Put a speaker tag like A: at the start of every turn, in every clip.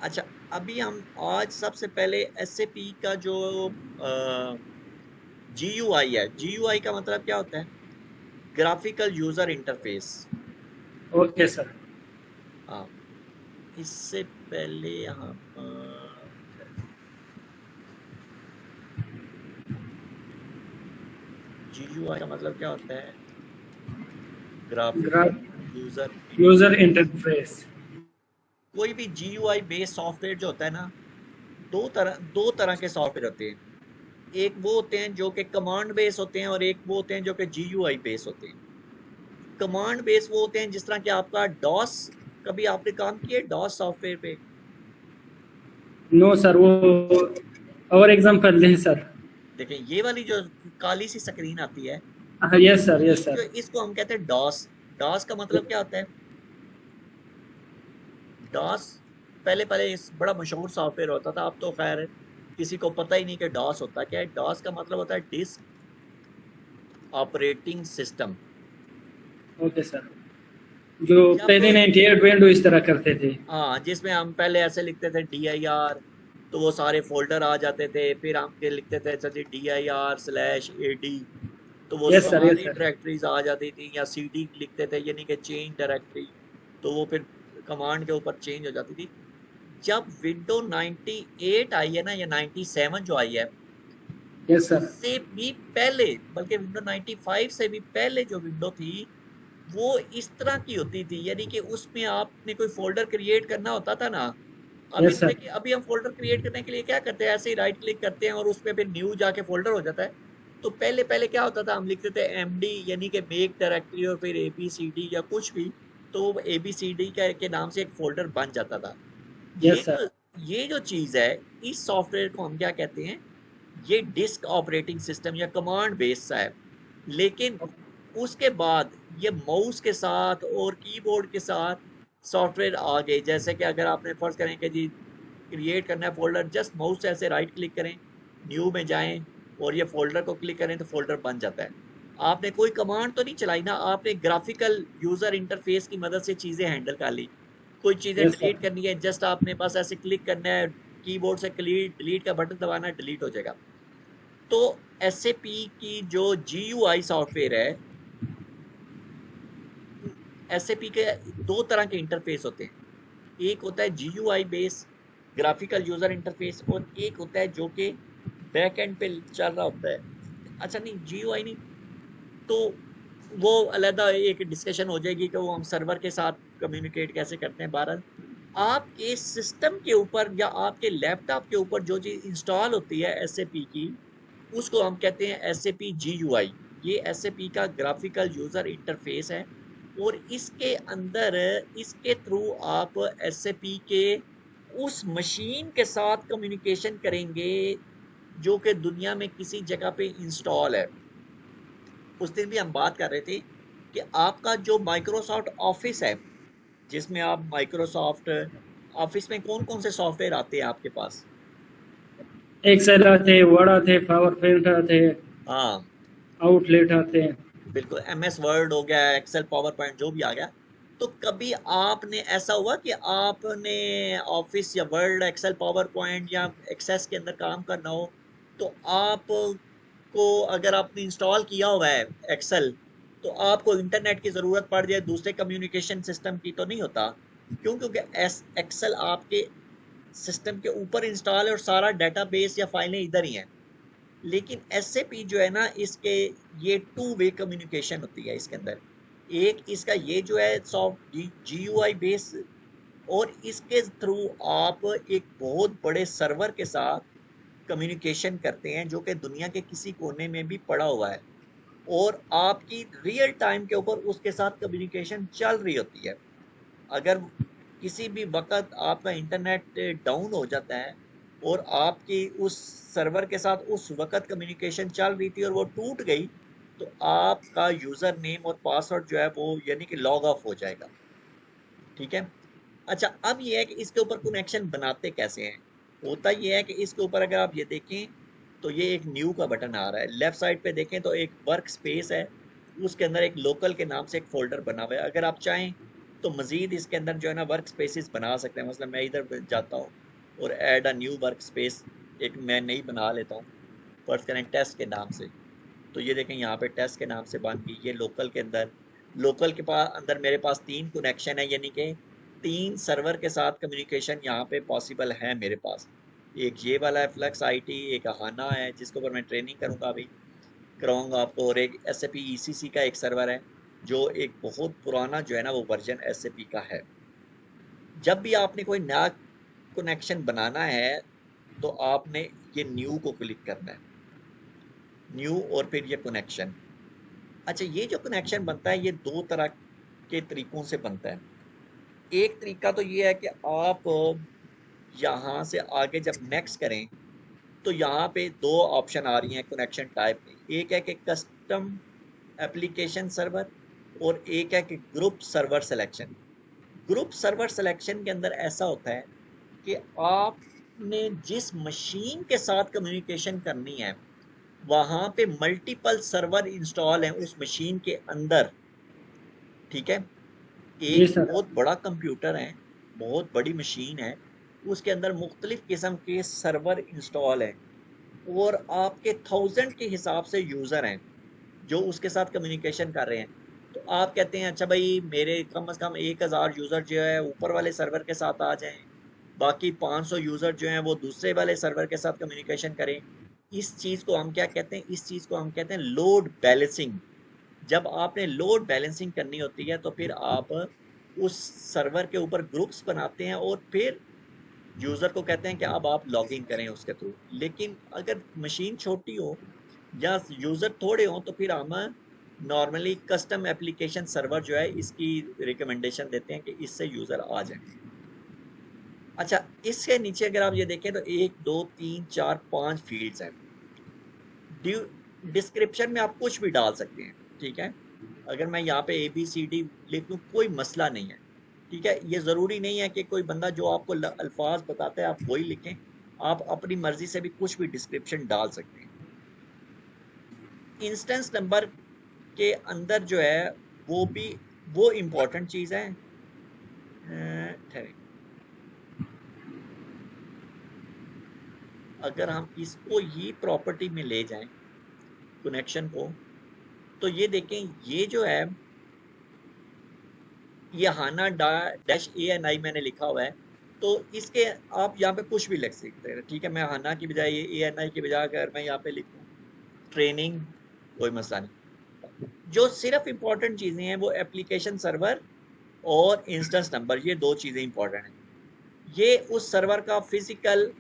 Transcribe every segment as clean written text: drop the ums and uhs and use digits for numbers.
A: अच्छा, अभी हम आज सबसे पहले एसएपी का जो जीयूआई है, जीयूआई का मतलब क्या होता है? Graphical user interface.
B: Okay sir.
A: हाँ, इससे पहले हम जीयूआई का मतलब क्या होता है? Graphical
B: graph
A: user
B: user
A: interface.
B: Interface.
A: कोई भी जीयूआई बेस्ड सॉफ्टवेयर जो होता है ना, दो तरह के सॉफ्टवेयर होते हैं। एक वो होते हैं जो कि कमांड बेस होते हैं, और एक वो होते हैं जो कि जीयूआई बेस होते हैं। कमांड बेस वो होते हैं जिस तरह कि आपका डॉस। कभी आपने काम किया डॉस सॉफ्टवेयर पे?
B: नो सर, वो और एग्जांपल दें सर।
A: देखें, ये वाली जो काली सी स्क्रीन आती है,
B: हाँ, यस सर,
A: ये
B: यस सर।
A: जो इसको हम कहते हैं डॉस। डॉस का मतलब क्या होता है? डॉस पहले पहले इस बड़ा मशहूर सॉफ्टवेयर होता था, अब तो खैर किसी को पता ही नहीं कि डॉस होता क्या है। डॉस का मतलब होता है disk operating system.
B: Okay sir. जो
A: जब
B: पहले 98 विंडो इस तरह करते थे।
A: हाँ, जिसमें हम पहले ऐसे लिखते थे DIR, तो वो सारे फोल्डर आ जाते थे। फिर हम के लिखते थे अच्छा जी DIR/AD, तो वो
B: यस सर, यस
A: सारी
B: सर।
A: डायरेक्टरीज आ जाती थी। या CD लिखते थे, यानी कि चेंज डायरेक्टरी, तो वो फिर कमांड के ऊपर चेंज हो जाती थी। जब विंडो 98 आई है ना, या 97 जो आई है,
B: यस सर।
A: उससे भी पहले, बल्कि विंडो 95 से भी पहले जो विंडो थी, वो इस तरह की होती थी। यानी कि उसमें आपने कोई फोल्डर क्रिएट करना होता था ना। अभी
B: यस
A: तो
B: सर।
A: देखिए, अभी हम फोल्डर क्रिएट करने के लिए क्या करते हैं, ऐसे ही राइट क्लिक करते हैं और उसमें फिर न्यू जाके फोल्डर हो जाता है। तो पहले पहले क्या होता था, हम लिखते थे MD, यानी कि मेक डायरेक्टरी, और फिर ABCD या कुछ भी, तो ABCD के नाम से एक फोल्डर बन जाता था। ये
B: यस सर।
A: जो ये जो चीज है, इस सॉफ्टवेयर को हम क्या कहते हैं? ये डिस्क ऑपरेटिंग सिस्टम या कमांड बेस्ड है। लेकिन उसके बाद ये माउस के साथ और कीबोर्ड के साथ सॉफ्टवेयर आ गए। जैसे कि अगर आपने फर्ज करें कि जी क्रिएट करना है फोल्डर, जस्ट माउस से ऐसे राइट क्लिक करें, न्यू में जाएं, और ये फोल्डर को क्लिक करें तो फोल्डर बन जाता है। आपने कोई कमांड तो नहीं चलाई ना, आपने ग्राफिकल यूजर इंटरफेस की मदद से चीजें हैंडल कर ली। कोई चीजें
B: यस सर।
A: डिलीट करनी है, जस्ट आपने बस ऐसे क्लिक करना है, कीबोर्ड से डिलीट का बटन दबाना है, डिलीट हो जाएगा। तो एसएपी की जो जीयूआई सॉफ्टवेयर है, एसएपी के दो तरह के इंटरफेस होते हैं। एक होता है GUI base graphical user interface, और एक होता है जो कि बैक एंड पे चल रहा होता है। अच्छा नहीं, जीयूआई नहीं, तो वो अलग एक डिस्कशन हो जाएगी कि वो हम सर्वर के साथ कम्युनिकेट कैसे करते हैं। बहरहाल, आपके सिस्टम के ऊपर या आपके लैपटॉप के ऊपर जो चीज इंस्टॉल होती है एसएपी की, उसको हम कहते हैं एसएपी जीयूआई। ये एसएपी का ग्राफिकल यूजर इंटरफेस है, और इसके अंदर, इसके थ्रू आप एसएपी के उस मशीन के साथ कम्युनिकेशन करेंगे जो कि दुनिया में किसी जगह पे इंस्टॉल है। उस दिन भी हम बात कर रहे थे कि आपका जो माइक्रोसॉफ्ट ऑफिस है, जिसमें आप माइक्रोसॉफ्ट ऑफिस में कौन कौन से सॉफ्टवेयर आते हैं आपके पास?
B: एक्सेल आते, वर्ड आते, पावर पॉइंट आते,
A: हाँ,
B: आउटलेट आते हैं।
A: बिल्कुल। MS वर्ड हो गया, एक्सेल, पावर पॉइंट, जो भी आ गया। तो कभी आपने ऐसा हुआ कि आपने ऑफिस या वर्ड, एक्सेल, पावर पॉइंट या एक्सेस के अंदर काम करना हो, तो आप को, अगर आपने इंस्टॉल किया हुआ है एक्सेल, तो आपको इंटरनेट की ज़रूरत पड़ जाए दूसरे कम्युनिकेशन सिस्टम की, तो नहीं होता? क्यों? क्योंकि एक्सेल आपके सिस्टम के ऊपर इंस्टॉल है और सारा डेटाबेस या फाइलें इधर ही हैं। लेकिन एसएपी जो है ना, इसके ये टू वे कम्युनिकेशन होती है इसके अंदर। एक इसका ये जो है सॉफ्ट जीयूआई बेस, और इसके थ्रू आप एक बहुत बड़े सर्वर के साथ कम्युनिकेशन करते हैं जो कि दुनिया के किसी कोने में भी पड़ा हुआ है, और आपकी रियल टाइम के ऊपर उसके साथ कम्युनिकेशन चल रही होती है। अगर किसी भी वक्त आपका इंटरनेट डाउन हो जाता है, और आपकी उस सर्वर के साथ उस वक्त कम्युनिकेशन चल रही थी और वो टूट गई, तो आपका यूजर नेम और पासवर्ड जो है वो, यानी कि लॉग ऑफ हो जाएगा। ठीक है। अच्छा, अब ये है कि इसके ऊपर कनेक्शन बनाते कैसे हैं। होता ये है कि इसके ऊपर अगर आप ये देखें, तो ये एक न्यू का बटन आ रहा है। लेफ्ट साइड पे देखें तो एक वर्क स्पेस है, उसके अंदर एक लोकल के नाम से एक फोल्डर बना हुआ है। अगर आप चाहें तो मज़ीद इसके अंदर जो है ना वर्क स्पेसिस बना सकते हैं। मतलब मैं इधर जाता हूँ और add a new work space, एक मैं नई बना लेता हूँ, फर्ज करें टेस्ट के नाम से। तो ये देखें यहाँ पे टेस्ट के नाम से बन गई। ये लोकल के अंदर, लोकल के पास अंदर मेरे पास 3 कनेक्शन है, यानी कि 3 सर्वर के साथ कम्युनिकेशन यहाँ पे पॉसिबल है मेरे पास। एक ये वाला है फ्लक्स आईटी, एक हाना है जिसके ऊपर मैं ट्रेनिंग करूँगा अभी, कराऊंगा आपको, और एक SAP ECC का एक सर्वर है जो एक बहुत पुराना जो है ना वो वर्जन SAP का है। जब भी आपने कोई नया कनेक्शन बनाना है तो आपने ये न्यू को क्लिक करना है, न्यू और फिर ये कनेक्शन। अच्छा, ये जो कनेक्शन बनता है ये 2 तरह के तरीकों से बनता है। एक तरीका तो ये है कि आप यहाँ से आगे जब नेक्स्ट करें तो यहाँ पे 2 ऑप्शन आ रही हैं कनेक्शन टाइप में। एक है कि कस्टम एप्लीकेशन सर्वर और एक है कि group server selection. Group server selection के अंदर ऐसा होता है कि आपने जिस मशीन के साथ कम्युनिकेशन करनी है वहाँ पे मल्टीपल सर्वर इंस्टॉल हैं उस मशीन के अंदर, ठीक है।
B: जी
A: एक
B: सर।
A: बहुत बड़ा कंप्यूटर है, बहुत बड़ी मशीन है, उसके अंदर मुख्तलिफ किस्म के सर्वर इंस्टॉल हैं और आपके 1000 के हिसाब से यूज़र हैं जो उसके साथ कम्युनिकेशन कर रहे हैं। तो आप कहते हैं अच्छा भाई मेरे कम से कम 1000 यूज़र जो है ऊपर वाले सर्वर के साथ आ जाएं, बाकी 500 यूज़र जो हैं वो दूसरे वाले सर्वर के साथ कम्युनिकेशन करें। इस चीज़ को हम क्या कहते हैं, इस चीज़ को हम कहते हैं लोड बैलेंसिंग। जब आपने लोड बैलेंसिंग करनी होती है तो फिर आप उस सर्वर के ऊपर ग्रुप्स बनाते हैं और फिर यूज़र को कहते हैं कि अब आप लॉगिन करें उसके थ्रू। लेकिन अगर मशीन छोटी हो या यूज़र थोड़े हों तो फिर हम नॉर्मली कस्टम एप्लीकेशन सर्वर जो है इसकी रिकमेंडेशन देते हैं कि इससे यूज़र आ जाए। अच्छा, इसके नीचे अगर आप ये देखें तो 1 2 3 4 5 फील्ड्स हैं। डिस्क्रिप्शन में आप कुछ भी डाल सकते हैं, ठीक है। अगर मैं यहाँ पे ABCD लिख दूँ कोई मसला नहीं है, ठीक है। ये ज़रूरी नहीं है कि कोई बंदा जो आपको अल्फाज बताता है आप वही लिखें, आप अपनी मर्जी से भी कुछ भी डिस्क्रिप्शन डाल सकते हैं। इंस्टेंस नंबर के अंदर जो है वो भी वो इम्पोर्टेंट चीज़ है। ठहरे, अगर हम इसको ये प्रॉपर्टी में ले जाएं कनेक्शन को, तो ये देखें ये जो है ये हाना डैश ANI मैंने लिखा हुआ है। तो इसके आप यहाँ पे कुछ भी लिख सकते हैं, ठीक है। मैं हाना की बजाय ये ANI की बजाय अगर मैं यहाँ पे लिखूँ ट्रेनिंग, कोई मसला नहीं। जो सिर्फ इंपॉर्टेंट चीज़ें हैं वो एप्लीकेशन सर्वर और इंस्टेंस नंबर, ये 2 चीज़ें इंपॉर्टेंट हैं। ये उस सर्वर का फिजिकल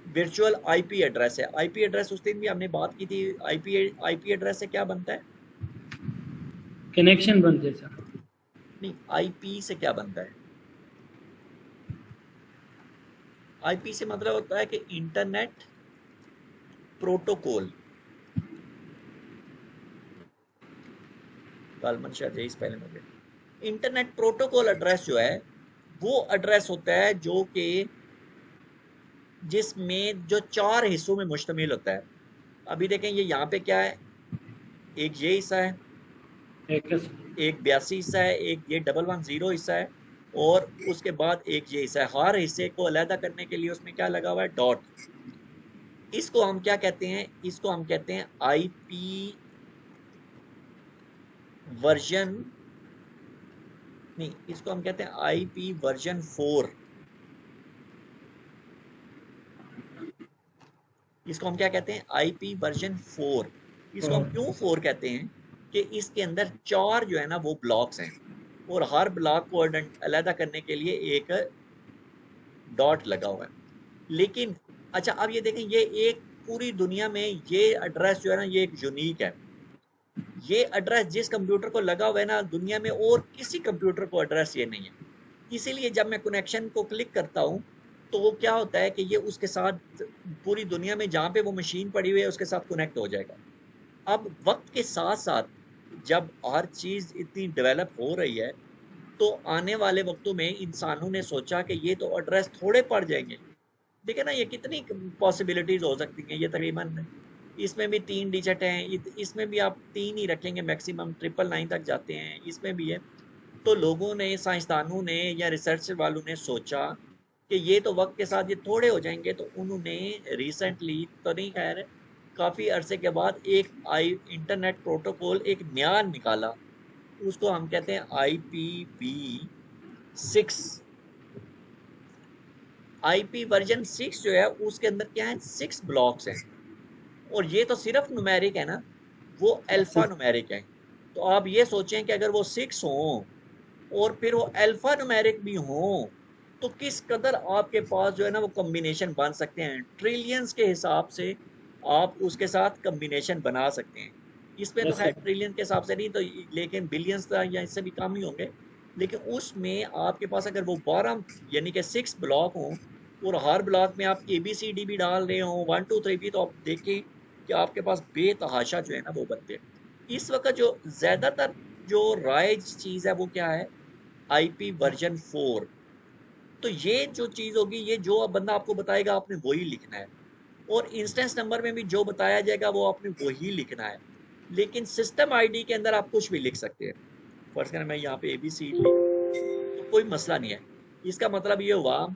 A: वर्चुअल IP एड्रेस है। IP एड्रेस उस दिन भी हमने बात की थी। IP एड्रेस से क्या बनता है?
B: कनेक्शन बनते सर।
A: नहीं, IP से क्या बनता है? IP से मतलब होता है कि इंटरनेट प्रोटोकॉल। कालमन शायद यही स्पेलिंग हो गया। इंटरनेट प्रोटोकॉल एड्रेस जो है वो एड्रेस होता है जो कि जिसमें जो 4 हिस्सों में मुश्तमिल होता है। अभी देखें ये यहाँ पे क्या है, एक ये हिस्सा है,
B: एक
A: एक 82 हिस्सा है, एक ये 110 हिस्सा है और उसके बाद एक ये हिस्सा है। हर हिस्से को अलहदा करने के लिए उसमें क्या लगा हुआ है, डॉट। इसको हम क्या कहते हैं, इसको हम कहते हैं IP वर्जन, नहीं इसको हम कहते हैं IP वर्जन 4। इसको हम क्या कहते हैं, IP वर्जन 4। इसको हम क्यों 4 कहते हैं कि इसके अंदर 4 जो है ना वो ब्लॉक्स हैं और हर ब्लॉक को अलहदा करने के लिए एक डॉट लगा हुआ है। लेकिन अच्छा, अब ये देखें ये एक पूरी दुनिया में ये एड्रेस जो है ना ये एक यूनिक है। ये एड्रेस जिस कंप्यूटर को लगा हुआ है ना दुनिया में और किसी कंप्यूटर को एड्रेस ये नहीं है। इसीलिए जब मैं कनेक्शन को क्लिक करता हूँ तो वो क्या होता है कि ये उसके साथ पूरी दुनिया में जहाँ पे वो मशीन पड़ी हुई है उसके साथ कनेक्ट हो जाएगा। अब वक्त के साथ साथ जब हर चीज़ इतनी डेवलप हो रही है तो आने वाले वक्तों में इंसानों ने सोचा कि ये तो एड्रेस थोड़े पड़ जाएंगे। देखिए ना ये कितनी पॉसिबिलिटीज़ हो सकती हैं। ये तकरीबन इसमें भी 3 डिजिट हैं, इसमें भी आप 3 ही रखेंगे मैक्सिमम, 999 तक जाते हैं, इसमें भी है। तो लोगों ने, साइंसदानों ने या रिसर्च वालों ने सोचा कि ये तो वक्त के साथ ये थोड़े हो जाएंगे, तो उन्होंने रिसेंटली तो नहीं, खैर काफ़ी अरसे के बाद एक इंटरनेट प्रोटोकॉल एक नया निकाला। उसको हम कहते हैं IPv6। IP वर्जन 6 जो है उसके अंदर क्या है, 6 ब्लॉक्स हैं। और ये तो सिर्फ न्यूमेरिक है ना, वो अल्फा न्यूमेरिक है। तो आप ये सोचें कि अगर वो 6 हों और फिर वो अल्फा न्यूमेरिक भी हों, तो किस कदर आपके पास जो है ना वो कॉम्बिनेशन बन सकते हैं। ट्रिलियंस के हिसाब से आप उसके साथ कॉम्बिनेशन बना सकते हैं। इसमें तो खैर ट्रिलियन के हिसाब से नहीं, तो लेकिन बिलियंस या इससे भी कम ही होंगे। लेकिन उसमें आपके पास अगर वो 12 यानी कि 6 ब्लॉक हों, और हर ब्लॉक में आप ABCD भी डाल रहे हों, 1 2 3 भी, तो आप देखें कि आपके पास बेतहाशा जो है ना वो बनते हैं। इस वक्त जो ज़्यादातर जो राइज चीज़ है वो क्या है, IP वर्जन 4। तो ये जो चीज़ होगी, ये जो बंदा आपको बताएगा आपने वही लिखना है। और इंस्टेंस नंबर में भी जो बताया जाएगा वो आपने वही लिखना है। लेकिन सिस्टम आईडी के अंदर आप कुछ भी लिख सकते हैं। फर्स्ट करें मैं यहाँ पे ABC लिख, तो कोई मसला नहीं है। इसका मतलब ये हुआ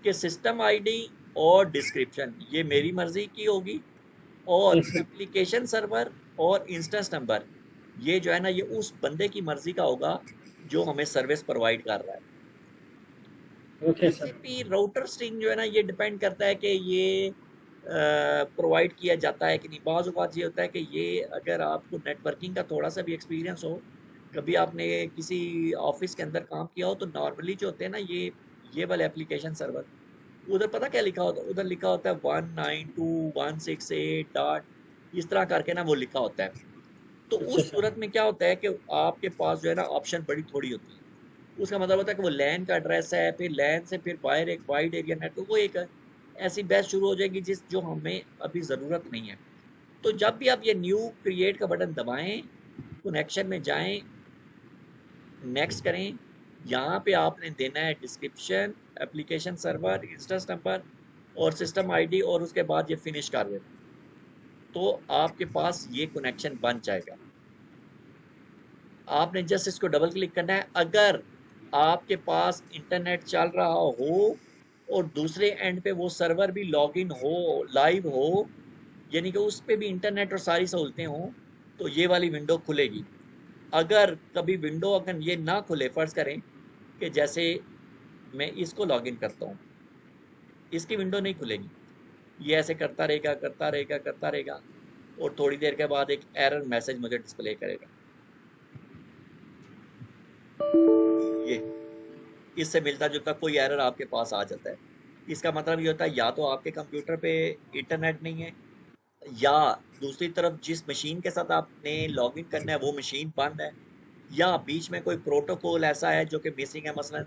A: कि सिस्टम आईडी और डिस्क्रिप्शन ये मेरी मर्जी की होगी, और एप्लीकेशन सर्वर और इंस्टेंस नंबर ये जो है ना ये उस बंदे की मर्जी का होगा जो हमें सर्विस प्रोवाइड कर रहा है। TCP राउटर स्ट्रिंग जो है ना ये डिपेंड करता है कि ये प्रोवाइड किया जाता है कि नहीं। बाज़ औक़ात ये होता है कि ये अगर आपको नेटवर्किंग का थोड़ा सा भी एक्सपीरियंस हो, कभी आपने किसी ऑफिस के अंदर काम किया हो, तो नॉर्मली जो होते हैं ना ये वाले एप्लीकेशन सर्वर, उधर पता क्या लिखा होता है, उधर लिखा होता है 192.168 डॉट, इस तरह करके ना वो लिखा होता है। तो उस सूरत में क्या होता है कि आपके पास जो है ना ऑप्शन बड़ी थोड़ी होती है। उसका मतलब होता है कि वो लैन का एड्रेस है, फिर लैन से फिर बाहर एक वाइड एरिया नेटवर्क, वो एक ऐसी बैच शुरू हो जाएगी जो हमें अभी ज़रूरत नहीं है। तो जब भी आप ये न्यू क्रिएट का बटन दबाएं, कनेक्शन में जाएं, नेक्स्ट करें, यहाँ पे आपने देना है description, application server, instance number और सिस्टम आईडी, और उसके बाद ये फिनिश कर देना, तो आपके पास ये कनेक्शन बन जाएगा। आपने जस्ट इसको डबल क्लिक करना है। अगर आपके पास इंटरनेट चल रहा हो और दूसरे एंड पे वो सर्वर भी लॉगिन हो, लाइव हो, यानी कि उस पे भी इंटरनेट और सारी सहूलतें हों, तो ये वाली विंडो खुलेगी। अगर कभी विंडो अगर ये ना खुले, फ़र्ज़ करें कि जैसे मैं इसको लॉगिन करता हूँ, इसकी विंडो नहीं खुलेगी, ये ऐसे करता रहेगा करता रहेगा करता रहेगा, और थोड़ी देर के बाद एक एरर मैसेज मुझे डिस्प्ले करेगा। ये इससे मिलता जुलता कोई एरर आपके पास आ जाता है। इसका मतलब ये होता है या तो आपके कंप्यूटर पे इंटरनेट नहीं है, या दूसरी तरफ जिस मशीन के साथ आपने लॉगिन करना है वो मशीन बंद है, या बीच में कोई प्रोटोकॉल ऐसा है जो कि मिसिंग है। मसलन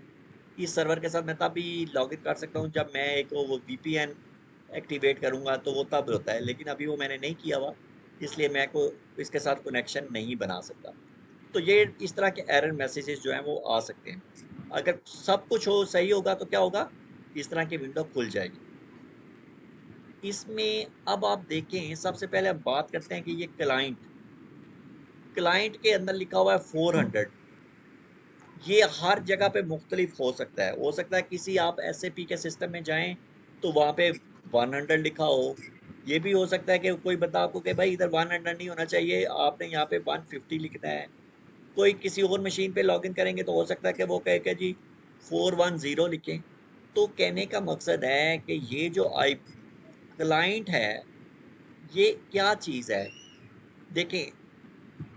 A: इस सर्वर के साथ मैं तभी लॉगिन कर सकता हूँ जब मैं एक वो VPN एक्टिवेट करूँगा, तो वो तब होता है, लेकिन अभी वो मैंने नहीं किया हुआ, इसलिए मैं को इसके साथ कनेक्शन नहीं बना सकता। तो ये इस तरह के एरर मैसेजेस जो हैं वो आ सकते हैं। अगर सब कुछ हो सही होगा तो क्या होगा, इस तरह की विंडो खुल जाएगी। इसमें अब आप देखें, सबसे पहले हम बात करते हैं कि ये क्लाइंट के अंदर लिखा हुआ है 400। ये हर जगह पे मुख्तलिफ हो सकता है। हो सकता है किसी आप SAP के सिस्टम में जाएं तो वहाँ पे 100 लिखा हो। ये भी हो सकता है कि कोई बता आपको कि भाई इधर 100 नहीं होना चाहिए, आपने यहाँ पे 150 लिखना है। कोई किसी और मशीन पे लॉगिन करेंगे तो हो सकता है कि वो कहे कि जी 410 लिखें। तो कहने का मकसद है कि ये जो क्लाइंट है ये क्या चीज़ है। देखें,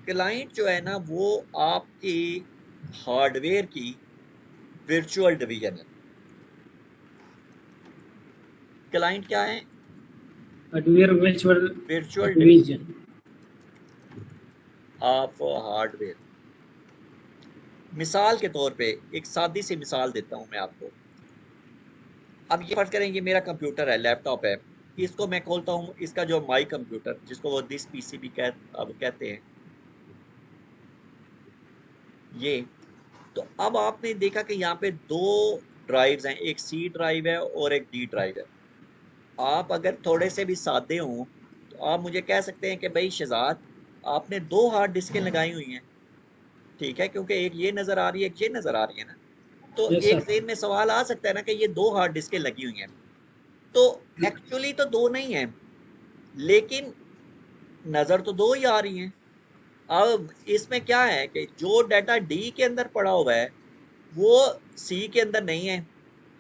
A: क्लाइंट जो है ना वो आपकी हार्डवेयर की वर्चुअल डिवीजन है। क्लाइंट क्या है,
B: hardware virtual
A: virtual
B: division
A: of hardware. मिसाल के तौर पे एक सादी सी मिसाल देता हूं मैं आपको। अब ये फर्ज करें ये मेरा कंप्यूटर है, लैपटॉप है, इसको मैं खोलता हूँ, इसका जो माई कंप्यूटर जिसको वो दिस PC भी कहते हैं, ये तो अब आपने देखा कि यहाँ पे 2 ड्राइव्स हैं, एक C ड्राइव है और एक D ड्राइव है। आप अगर थोड़े से भी सादे हों तो आप मुझे कह सकते हैं कि भाई शहजाद आपने 2 हार्ड डिस्कें लगाई हुई हैं, ठीक है, क्योंकि एक ये नज़र आ रही है, एक ये नज़र आ रही है ना। तो
B: यस
A: एक
B: सर।
A: जेन में सवाल आ सकता है ना कि ये दो हार्ड डिस्कें लगी हुई हैं, तो एक्चुअली तो दो नहीं है, लेकिन नज़र तो दो ही आ रही हैं। अब इसमें क्या है कि जो डाटा डी के अंदर पड़ा हुआ है वो सी के अंदर नहीं है,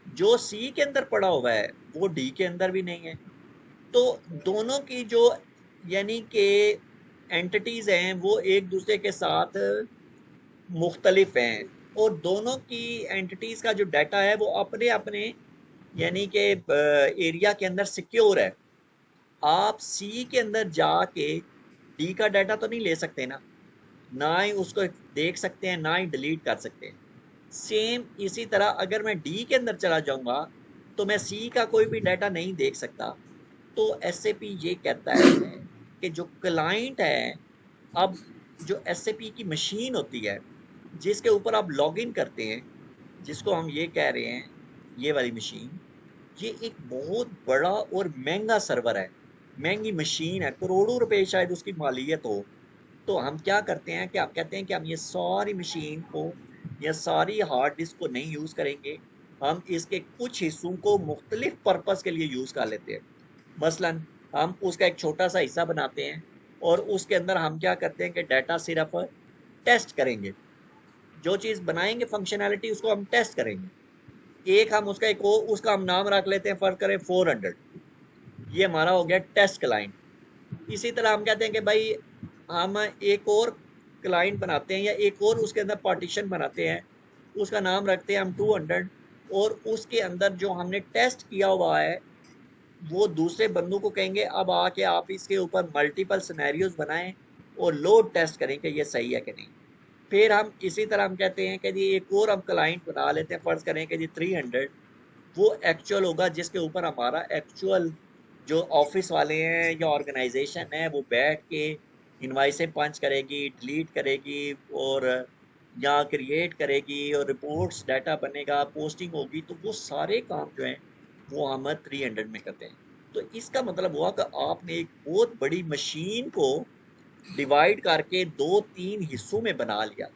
A: जो सी के अंदर पड़ा हुआ है वो डी के अंदर भी नहीं है। तो दोनों की जो यानी कि एंटिटीज हैं वो एक दूसरे के साथ मुख्तलिफ हैं, और दोनों की एंटिटीज का जो डाटा है वो अपने अपने यानी कि एरिया के अंदर सिक्योर है। आप सी के अंदर जाके डी का डाटा तो नहीं ले सकते ना ही उसको देख सकते हैं, ना ही डिलीट कर सकते हैं। सेम इसी तरह अगर मैं डी के अंदर चला जाऊंगा तो मैं सी का कोई भी डाटा नहीं देख सकता। तो एसएपी ये कहता है कि जो क्लाइंट है, अब जो एसएपी की मशीन होती है जिसके ऊपर आप लॉगिन करते हैं, जिसको हम ये कह रहे हैं ये वाली मशीन, ये एक बहुत बड़ा और महंगा सर्वर है, महंगी मशीन है, करोड़ों रुपए शायद उसकी मालियत हो। तो हम क्या करते हैं कि आप कहते हैं कि हम ये सारी मशीन को या सारी हार्ड डिस्क को नहीं यूज़ करेंगे, हम इसके कुछ हिस्सों को मुख्तलिफ पर्पज़ के लिए यूज़ कर लेते हैं। मसलन हम उसका एक छोटा सा हिस्सा बनाते हैं और उसके अंदर हम क्या करते हैं कि डाटा सिर्फ टेस्ट करेंगे, जो चीज़ बनाएंगे फंक्शनैलिटी उसको हम टेस्ट करेंगे। एक हम उसका एक उसका हम नाम रख लेते हैं, फर्ज करें 400, ये हमारा हो गया टेस्ट क्लाइंट। इसी तरह हम कहते हैं कि भाई हम एक और क्लाइंट बनाते हैं या एक और उसके अंदर पार्टीशन बनाते हैं, उसका नाम रखते हैं हम 200, और उसके अंदर जो हमने टेस्ट किया हुआ है वो दूसरे बंदों को कहेंगे अब आके आप इसके ऊपर मल्टीपल सिनेरियोज बनाएं और लोड टेस्ट करें कि ये सही है कि नहीं। फिर हम इसी तरह हम कहते हैं कि जी एक और हम क्लाइंट बना लेते हैं, फर्ज करें कि जी 300, वो एक्चुअल होगा जिसके ऊपर हमारा एक्चुअल जो ऑफिस वाले हैं या ऑर्गेनाइजेशन है वो बैठ के इनवाइसें पंच करेगी, डिलीट करेगी, और या क्रिएट करेगी, और रिपोर्ट्स डाटा बनेगा, पोस्टिंग होगी, तो वो सारे काम जो हैं वो हम 300 में करते हैं। तो इसका मतलब हुआ कि आपने एक बहुत बड़ी मशीन को डिवाइड करके दो तीन हिस्सों में बना लिया।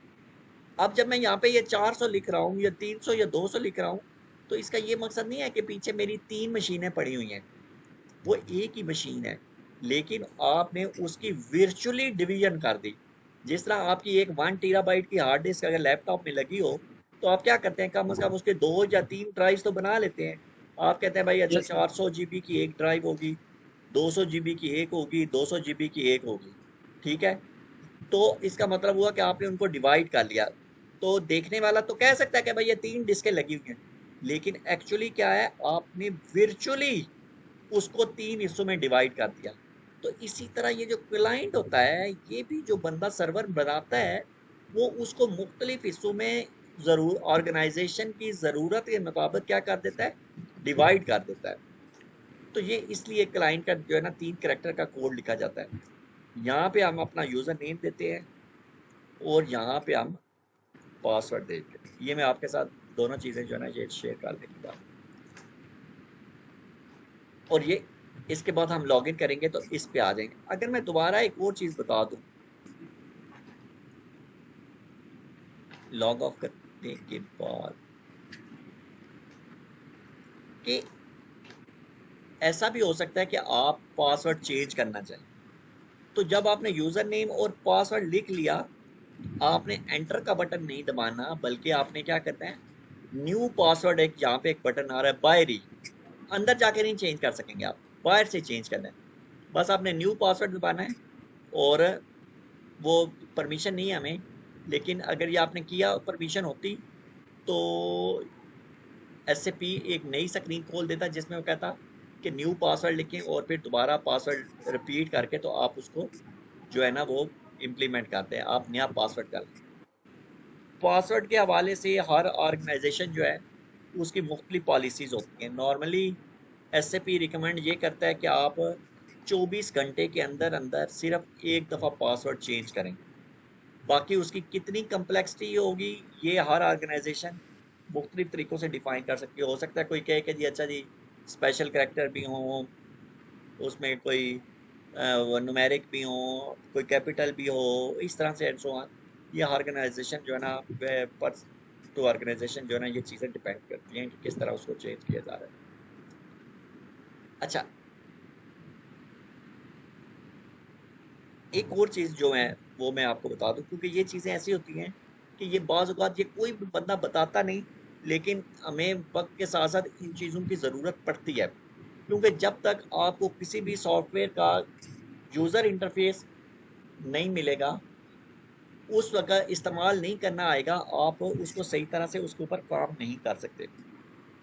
A: अब जब मैं यहाँ पे ये 400 लिख रहा हूँ या 300 या 200 लिख रहा हूँ, तो इसका ये मकसद नहीं है कि पीछे मेरी 3 मशीनें पड़ी हुई हैं, वो एक ही मशीन है, लेकिन आपने उसकी वर्चुअली डिवीजन कर दी। जिस तरह आपकी एक 1 टीराबाइट की हार्ड डिस्क अगर लैपटॉप में लगी हो, तो आप क्या करते हैं, कम से कम उसके 2 या 3 ड्राइव्स तो बना लेते हैं। आप कहते हैं भाई अच्छा
B: यस सर।
A: 400 जीबी की एक ड्राइव होगी, 200 जीबी की एक होगी, 200 जीबी की एक होगी, ठीक है। तो इसका मतलब हुआ कि आपने उनको डिवाइड कर लिया। तो देखने वाला तो कह सकता है कि भाई ये 3 डिस्कें लगी हुई हैं, लेकिन एक्चुअली क्या है, आपने वर्चुअली उसको 3 हिस्सों में डिवाइड कर दिया। तो इसी तरह ये जो क्लाइंट होता है, ये भी जो बंदा सर्वर बनाता है वो उसको मुख्तलिफ हिस्सों में ज़रूर ऑर्गेनाइजेशन की ज़रूरत के मुताबिक क्या कर देता है, डिवाइड कर देता है। तो ये इसलिए क्लाइंट का जो है ना 3 कैरेक्टर का कोड लिखा जाता है। यहाँ पे हम अपना यूज़र नेम देते हैं और यहाँ पे हम पासवर्ड देते हैं। ये मैं आपके साथ दोनों चीज़ें जो है ना ये शेयर करने की बात, और ये इसके बाद हम लॉगिन करेंगे तो इस पे आ जाएंगे। अगर मैं दोबारा एक और चीज़ बता दूं, लॉग ऑफ करने के बाद, कि ऐसा भी हो सकता है कि आप पासवर्ड चेंज करना चाहें। तो जब आपने यूज़र नेम और पासवर्ड लिख लिया, आपने एंटर का बटन नहीं दबाना, बल्कि आपने क्या करना है, न्यू पासवर्ड, एक यहाँ पे एक बटन आ रहा है बाहरी, अंदर जाके नहीं चेंज कर सकेंगे आप, बाहर से चेंज करना है। बस आपने न्यू पासवर्ड दबाना है, और वो परमिशन नहीं है हमें, लेकिन अगर ये आपने किया परमिशन होती तो एसएपी एक नई स्क्रीन खोल देता जिसमें वो कहता कि न्यू पासवर्ड लिखें और फिर दोबारा पासवर्ड रिपीट करके तो आप उसको जो है ना वो इम्प्लीमेंट करते हैं, आप नया पासवर्ड कर लें। पासवर्ड के हवाले से हर ऑर्गेनाइजेशन जो है उसकी मुख्तलिफ पॉलिसीज़ होती हैं। नॉर्मली एसएपी रिकमेंड ये करता है कि आप 24 घंटे के अंदर अंदर सिर्फ एक दफ़ा पासवर्ड चेंज करें। बाकी उसकी कितनी कम्प्लेक्सिटी होगी ये हर ऑर्गेनाइजेशन मुख्तलिफ तरीक़ों से डिफ़ाइन कर सकती है। हो सकता है कोई कहे कि जी अच्छा जी स्पेशल करैक्टर भी हों, उसमें कोई न्यूमेरिक भी हो, कोई कैपिटल भी हो, इस तरह से एंड सो ऑन। ये ऑर्गेनाइजेशन जो है ना, पर तो ऑर्गेनाइजेशन जो है ना, ये चीज़ें डिपेंड करती हैं कि किस तरह उसको चेंज किया जा रहा है। अच्छा, एक और चीज़ जो है वो मैं आपको बता दूं, क्योंकि ये चीज़ें ऐसी होती हैं कि ये बाज़ औक़ात ये कोई भी बंदा बताता नहीं, लेकिन हमें वक्त के साथ साथ इन चीज़ों की ज़रूरत पड़ती है, क्योंकि जब तक आपको किसी भी सॉफ्टवेयर का यूज़र इंटरफेस नहीं मिलेगा, उस वक्त इस्तेमाल नहीं करना आएगा, आप उसको सही तरह से उसके ऊपर काम नहीं कर सकते।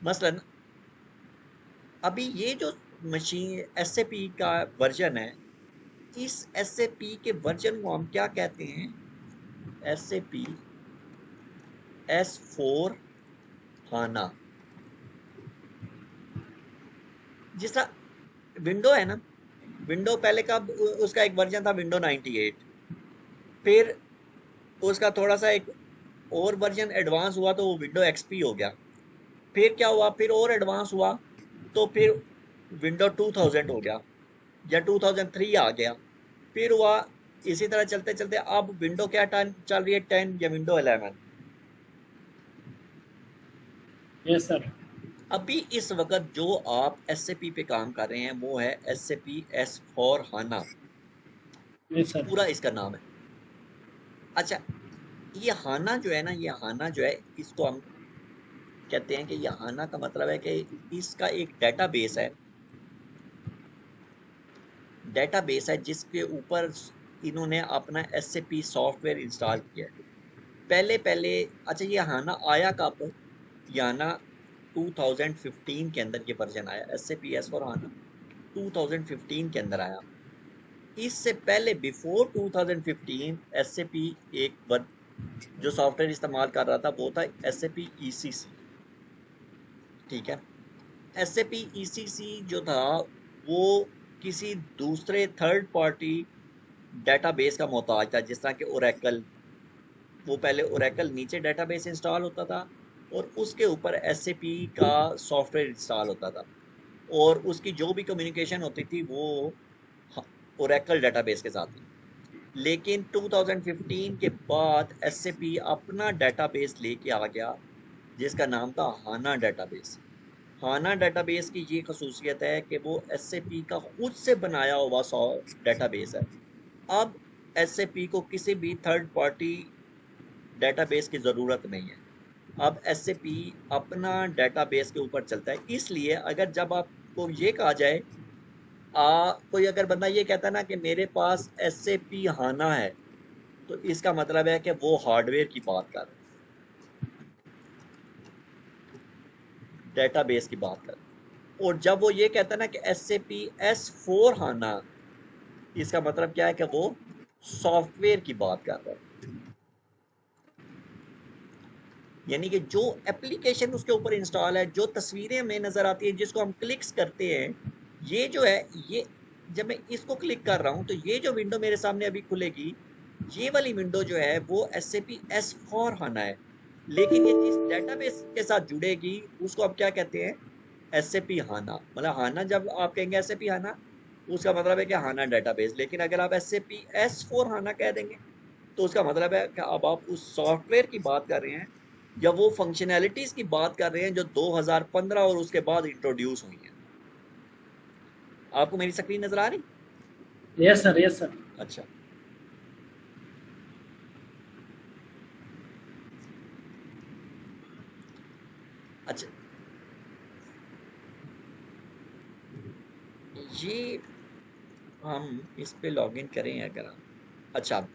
A: मसलन अभी ये जो मशीन SAP का वर्जन है, इस SAP के वर्जन को हम क्या कहते हैं? SAP S4 HANA। जिस तरह विंडो है ना, विंडो पहले का उसका एक वर्जन था विंडो 98, फिर उसका थोड़ा सा एक और वर्जन एडवांस हुआ तो वो विंडो XP हो गया, फिर क्या हुआ, फिर और एडवांस हुआ तो फिर विंडो 2000 हो गया या 2003 आ गया, फिर हुआ इसी तरह चलते चलते अब विंडो क्या चल रही है, 10 या विंडो 11।
B: Yes sir.
A: अभी इस वक्त जो आप SAP पे काम कर रहे हैं वो है SAP S4 HANA,
B: yes sir.
A: पूरा इसका नाम है। अच्छा, ये हाना जो है ना, ये हाना जो है, इसको हम कहते हैं कि ये हाना का मतलब है कि इसका एक डेटाबेस है, जिसके ऊपर इन्होंने अपना SAP सॉफ्टवेयर इंस्टॉल किया है। पहले पहले अच्छा, ये हाना आया कब? ये हाना 2015 के अंदर ये वर्जन आया, SAP S4 HANA 2015 के अंदर आया। इससे पहले बिफोर 2015 SAP एक जो सॉफ्टवेयर इस्तेमाल कर रहा था वो था SAP ECC। ठीक है, SAP ECC जो था वो किसी दूसरे थर्ड पार्टी डेटाबेस का मोहताज था, जिस तरह के ओरेकल। वो पहले ओरेकल नीचे डेटाबेस इंस्टॉल होता था और उसके ऊपर SAP का सॉफ्टवेयर इंस्टॉल होता था, और उसकी जो भी कम्युनिकेशन होती थी वो ओरेकल डेटाबेस के साथ थी। लेकिन 2015 के बाद SAP अपना डेटाबेस लेके आ गया, जिसका नाम था हाना डेटाबेस। हाना डेटाबेस की ये खसूसियत है कि वो SAP का खुद से बनाया हुआ डेटाबेस है। अब SAP को किसी भी थर्ड पार्टी डेटाबेस की ज़रूरत नहीं है, अब SAP अपना डेटाबेस के ऊपर चलता है। इसलिए अगर जब आपको ये कहा जाए, कोई अगर बंदा ये कहता है ना कि मेरे पास SAP हाना है, तो इसका मतलब है कि वो हार्डवेयर की बात कर रहे हैं, डेटाबेस की बात कर रहे हैं। और जब वो ये कहता है ना कि SAP S4 हाना, इसका मतलब क्या है कि वो सॉफ्टवेयर की बात कर रहा है, यानी कि जो एप्लीकेशन उसके ऊपर इंस्टॉल है, जो तस्वीरें हमें नजर आती हैं, जिसको हम क्लिक्स करते हैं, ये जो है, ये जब मैं इसको क्लिक कर रहा हूं तो ये जो विंडो मेरे सामने अभी खुलेगी, ये वाली विंडो जो है वो SAP S4 HANA है। लेकिन ये जिस डेटाबेस के साथ जुड़ेगी उसको आप क्या कहते हैं? SAP HANA। मतलब हाना जब आप कहेंगे SAP HANA, उसका मतलब है कि हाना डेटाबेस। लेकिन अगर आप SAP S4 HANA कह देंगे तो उसका मतलब है कि अब आप उस सॉफ्टवेयर की बात कर रहे हैं या वो फंक्शनैलिटीज की बात कर रहे हैं जो 2015 और उसके बाद इंट्रोड्यूस हुई हैं। आपको मेरी स्क्रीन नजर आ रही?
B: Yes sir. Yes sir.
A: अच्छा, अच्छा, ये हम इस पे लॉगिन करें अगर हम, अच्छा,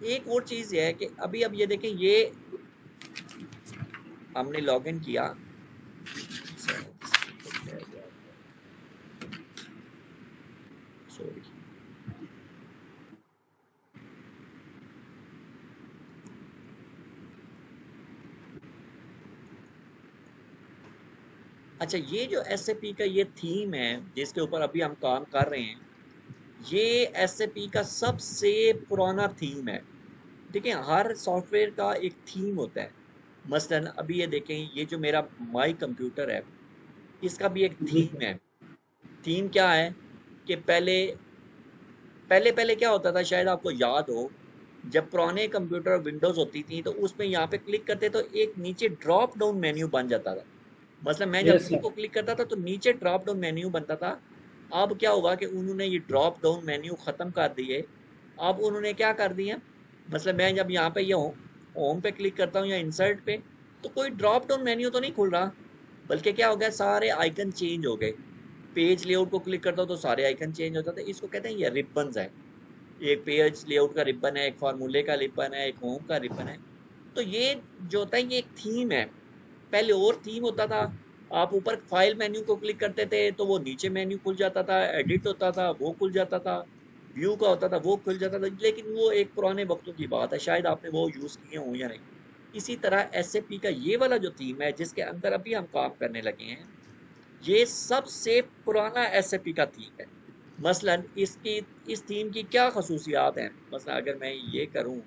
A: एक और चीज ये है कि अभी अब ये देखें, ये हमने लॉगिन किया, सॉरी, अच्छा, ये जो SAP का ये थीम है जिसके ऊपर अभी हम काम कर रहे हैं, ये SAP का सबसे पुराना थीम है। देखिए, हर सॉफ्टवेयर का एक थीम होता है। मसलन अभी ये देखें, ये जो मेरा माई कंप्यूटर है, इसका भी एक
B: जी
A: थीम
B: सर।
A: है। थीम क्या है कि पहले पहले पहले क्या होता था, शायद आपको याद हो जब पुराने कंप्यूटर विंडोज होती थी तो उसमें यहाँ पे क्लिक करते तो एक नीचे ड्रॉप डाउन मेन्यू बन जाता था। मतलब मैं जब
B: यस
A: वी
B: सर।
A: को क्लिक करता था तो नीचे ड्रॉप डाउन मेन्यू बनता था। अब क्या होगा कि उन्होंने ये ड्रॉप डाउन मेन्यू ख़त्म कर दिए। अब उन्होंने क्या कर दिया, मतलब मैं जब यहाँ पे ये होम पे क्लिक करता हूँ या इंसर्ट पे, तो कोई ड्रॉप डाउन मेन्यू तो नहीं खुल रहा, बल्कि क्या हो गया, सारे आइकन चेंज हो गए। पेज लेआउट को क्लिक करता हूँ तो सारे आइकन चेंज हो जाते हैं। इसको कहते हैं ये रिबन्स है। एक पेज लेआउट का रिबन है, एक फार्मूले का रिबन है, एक होम का रिबन है। तो ये जो होता है ये एक थीम है। पहले और थीम होता था, आप ऊपर फाइल मेन्यू को क्लिक करते थे तो वो नीचे मेन्यू खुल जाता था, एडिट होता था वो खुल जाता था, व्यू का होता था वो खुल जाता था। लेकिन वो एक पुराने वक्तों की बात है, शायद आपने वो यूज़ किए हों या नहीं। इसी तरह एसएपी का ये वाला जो थीम है जिसके अंदर अभी हम काम करने लगे हैं, ये सबसे पुराना एसएपी का थीम है। मसलन इसकी इस थीम की क्या खसूसियात हैं, मसलन अगर मैं ये करूं,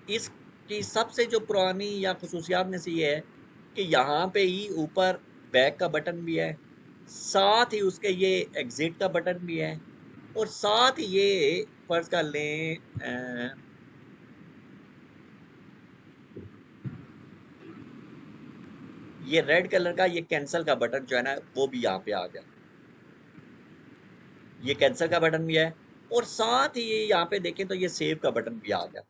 A: इसकी सबसे जो पुरानी या खसूसियात में से ये है कि यहाँ पे ही ऊपर बैक का बटन भी है, साथ ही उसके ये एग्जिट का बटन भी है, और साथ ही ये फर्ज कर लें ये रेड कलर का ये कैंसिल का बटन जो है ना वो भी यहाँ पे आ गया। ये कैंसिल का बटन भी है, और साथ ही यहाँ पे देखें तो ये सेव का बटन भी आ गया।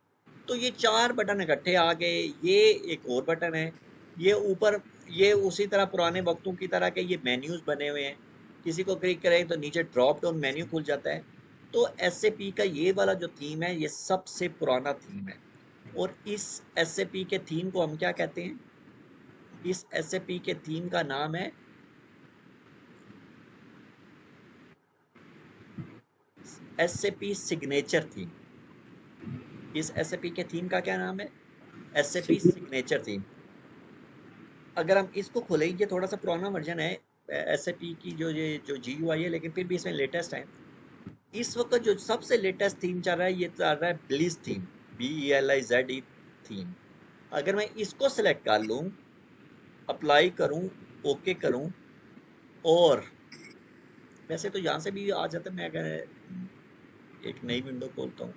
A: तो ये 4 बटन इकट्ठे आ गए। ये एक और बटन है, ये ऊपर, ये उसी तरह पुराने वक्तों की तरह के ये मेन्यूज बने हुए हैं। किसी को क्लिक करें तो नीचे ड्रॉप डाउन मेन्यू खुल जाता है। तो एसएपी का ये वाला जो थीम है ये सबसे पुराना थीम है। और इस एसएपी के थीम को हम क्या कहते हैं, इस एसएपी के थीम का नाम है एसएपी सिग्नेचर थीम। इस एसएपी के थीम का क्या नाम है, एसएपी सिग्नेचर थीम। अगर हम इसको खोलें, ये थोड़ा सा पुराना वर्जन है एसएपी की, जो ये जो जीयूआई है, लेकिन फिर भी इसमें लेटेस्ट है। इस वक्त जो सबसे लेटेस्ट थीम चल रहा है, ये चल रहा है ब्लिस थीम, BELIZE थीम। अगर मैं इसको सेलेक्ट कर लूँ, अप्लाई करूँ, ओके करूँ, और वैसे तो यहाँ से भी आ जाता है, मैं अगर एक नई विंडो खोलता हूँ,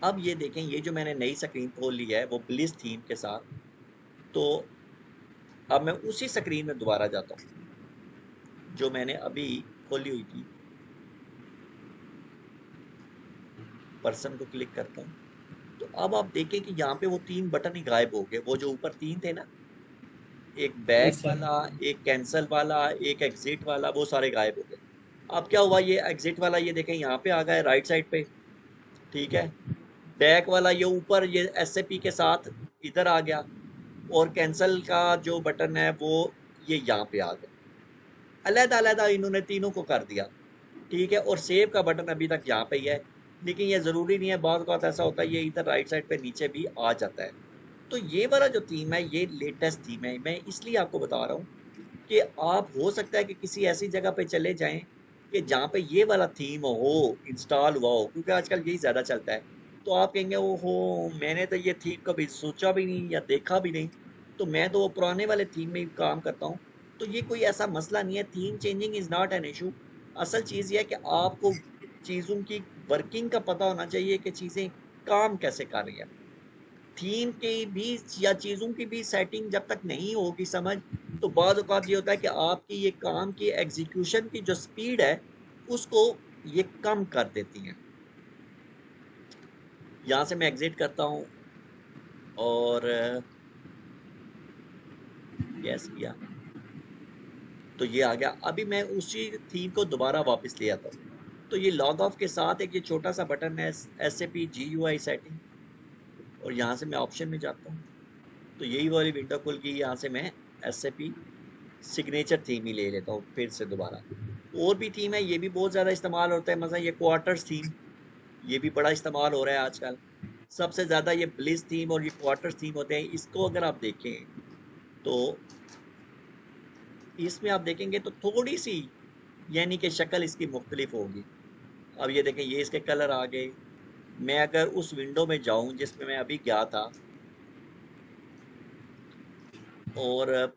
A: अब ये देखें, ये जो मैंने नई स्क्रीन खोल ली है वो ब्लिस थीम के साथ। तो अब मैं उसी स्क्रीन में दोबारा जाता हूँ जो मैंने अभी खोली हुई थी, पर्सन को क्लिक करता हूँ, तो अब आप देखें कि यहाँ पे वो 3 बटन ही गायब हो गए। वो जो ऊपर 3 थे ना, एक बैक
B: यस सर।
A: वाला, एक कैंसल वाला, एक एग्जिट वाला, वो सारे गायब हो गए। अब क्या हुआ, ये एग्जिट वाला ये देखें यहाँ पे आ गया है राइट साइड पे, ठीक है। बैक वाला ये ऊपर ये एसएपी के साथ इधर आ गया, और कैंसल का जो बटन है वो ये यहाँ पे आ गया। अलग अलग इन्होंने तीनों को कर दिया, ठीक है। और सेव का बटन अभी तक यहाँ पे ही है, लेकिन ये ज़रूरी नहीं है, बहुत बात ऐसा होता है ये इधर राइट साइड पे नीचे भी आ जाता है। तो ये वाला जो थीम है ये लेटेस्ट थीम है। मैं इसलिए आपको बता रहा हूँ कि आप हो सकता है कि किसी ऐसी जगह पे चले जाएं कि जहाँ पे ये वाला थीम हो, इंस्टॉल हुआ हो, क्योंकि आजकल यही ज़्यादा चलता है। तो आप कहेंगे ओहो, मैंने तो ये थीम कभी सोचा भी नहीं या देखा भी नहीं, तो मैं तो वो पुराने वाले थीम में ही काम करता हूँ। तो ये कोई ऐसा मसला नहीं है, theme changing is not an issue. असल चीज़ ये है कि आपको चीज़ों की वर्किंग का पता होना चाहिए कि चीज़ें काम कैसे कर रही हैं। थीम की भी या चीज़ों की भी सेटिंग जब तक नहीं होगी समझ, तो बाद औक़ात ये होता है कि आपकी ये काम की एग्जीक्यूशन की जो स्पीड है उसको ये कम कर देती हैं। यहाँ से मैं एग्जिट करता हूँ और यस किया तो ये आ गया। अभी मैं उसी थीम को दोबारा वापस ले आता हूँ। तो ये लॉग ऑफ के साथ एक ये छोटा सा बटन है SAP GUI सेटिंग, और यहाँ से मैं ऑप्शन में जाता हूँ तो यही वाली विंडो खुल गई। यहाँ से मैं SAP सिग्नेचर थीम ही ले लेता हूँ फिर से दोबारा। और भी थीम है, ये भी बहुत ज़्यादा इस्तेमाल होता है, मतलब ये क्वार्टर्स थीम, ये भी बड़ा इस्तेमाल हो रहा है आजकल। सबसे ज़्यादा ये ब्लिस थीम और ये क्वार्टर्स थीम होते हैं। इसको अगर आप देखें तो इसमें आप देखेंगे तो थोड़ी सी यानी कि शक्ल इसकी मुख्तलिफ होगी। अब ये देखें, ये इसके कलर आ गए। मैं अगर उस विंडो में जाऊं जिसमें मैं अभी गया था, और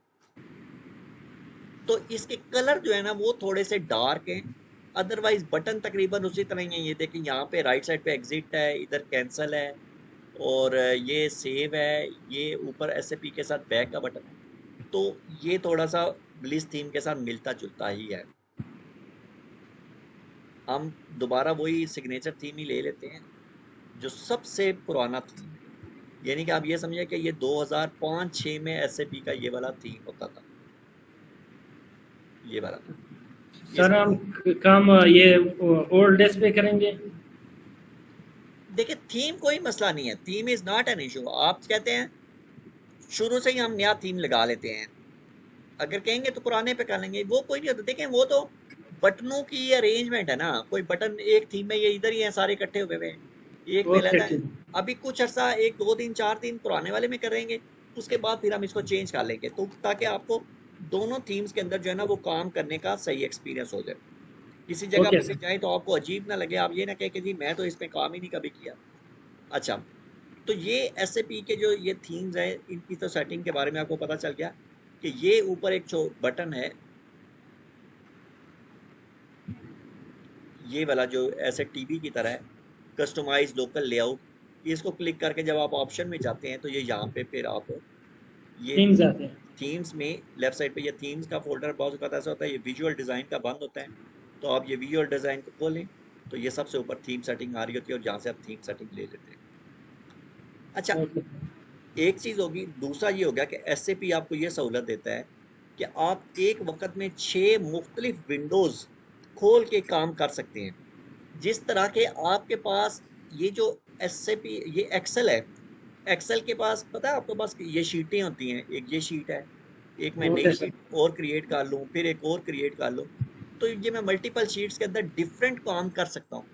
A: तो इसके कलर जो है ना वो थोड़े से डार्क हैं, अदरवाइज बटन तकरीबन उसी तरह ही है। ये देखें यहाँ पे राइट साइड पे एग्जिट है, इधर कैंसिल है, और ये सेव है, ये ऊपर एसएपी के साथ बैक का बटन है। तो ये थोड़ा सा ब्लिस थीम के साथ मिलता जुलता ही है। हम दोबारा वही सिग्नेचर थीम ही ले लेते हैं जो सबसे पुराना थीम है, यानी कि आप ये समझिए कि ये 2005-6 में एसएपी का ये वाला थीम होता था, ये वाला।
B: सर हम काम ये ओल्ड डेज पे करेंगे।
A: देखिए थीम कोई मसला नहीं है, theme is not an issue. आप कहते हैं शुरू से ही हम नया थीम लगा लेते हैं, अगर कहेंगे तो पुराने पे कर लेंगे, वो कोई नहीं होता। देखें वो तो बटनों की अरेंजमेंट है ना, कोई बटन एक थीम में ये इधर ही है सारे इकट्ठे हुए हुए, एक में
B: ओके
A: रहता है।
B: ठीक।
A: अभी कुछ अर्सा 1 2 दिन 4 दिन पुराने वाले में करेंगे, उसके बाद फिर हम इसको चेंज कर लेंगे, तो ताकि आपको दोनों थीम्स के अंदर जो है ना वो काम करने का सही एक्सपीरियंस हो जाए। किसी जगह
B: ओके
A: पे भी
B: सर।
A: जाए तो आपको अजीब ना लगे, आप ये ना कहें कि जी मैं तो इसमें काम ही नहीं कभी किया। अच्छा, तो ये एसएपी के जो ये थीम्स हैं इनकी तो सेटिंग के बारे में आपको पता चल गया कि ये ऊपर एक जो बटन है, ये वाला जो ऐसे टीवी की तरह है, कस्टमाइज लोकल लेआउट, इसको क्लिक करके जब आप ऑप्शन में जाते हैं तो ये यहाँ पे फिर आप ये
B: थीम्स आते हैं।
A: थीम्स में लेफ्ट साइड पे ये थीम्स का फोल्डर बहुत ज़्यादा ऐसा होता है, ये विजुअल डिज़ाइन का बंद होता है, तो आप ये विजुअल डिज़ाइन को खोलें तो ये सबसे ऊपर थीम सेटिंग आ रही होती है और जहाँ से आप थीम सेटिंग ले लेते हैं। अच्छा,
B: ओके
A: एक चीज़ होगी, दूसरा ये हो गया कि एसएपी आपको ये सहूलत देता है कि आप एक वक्त में 6 मुख्तलिफ विंडोज़ खोल के काम कर सकते हैं। जिस तरह के आपके पास ये जो एसएपी ये एक्सेल है, एक्सेल के पास पता है आपके पास ये शीटें होती हैं, एक ये शीट है, एक मैं नई
B: ओके सर।
A: शीट और क्रिएट कर लूँ, फिर एक और क्रिएट कर लूँ, तो ये मैं मल्टीपल शीट्स के अंदर डिफरेंट काम कर सकता हूँ।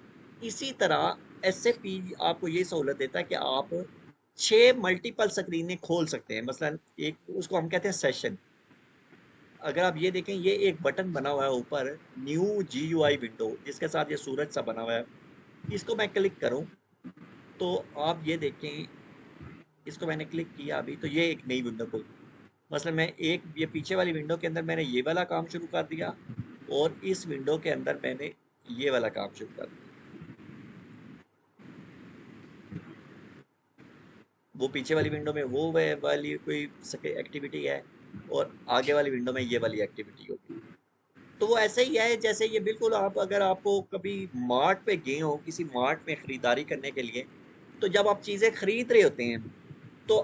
A: इसी तरह एसएपी आपको ये सहूलत देता है कि आप 6 मल्टीपल स्क्रीनें खोल सकते हैं। मसलन एक उसको हम कहते हैं सेशन। अगर आप ये देखें ये एक बटन बना हुआ है ऊपर, न्यू जीयूआई विंडो, जिसके साथ ये सूरज सा बना हुआ है, इसको मैं क्लिक करूं तो आप ये देखें, इसको मैंने क्लिक किया अभी तो ये एक नई विंडो खुल। मसलन मैं एक ये पीछे वाली विंडो के अंदर मैंने ये वाला काम शुरू कर दिया और इस विंडो के अंदर मैंने ये वाला काम शुरू कर दिया। वो पीछे वाली विंडो में वो वाली कोई एक्टिविटी है और आगे वाली विंडो में ये वाली एक्टिविटी होगी। तो वो ऐसा ही है जैसे ये बिल्कुल आप अगर आपको कभी मार्ट पे गए हो, किसी मार्ट में ख़रीदारी करने के लिए, तो जब आप चीज़ें ख़रीद रहे होते हैं तो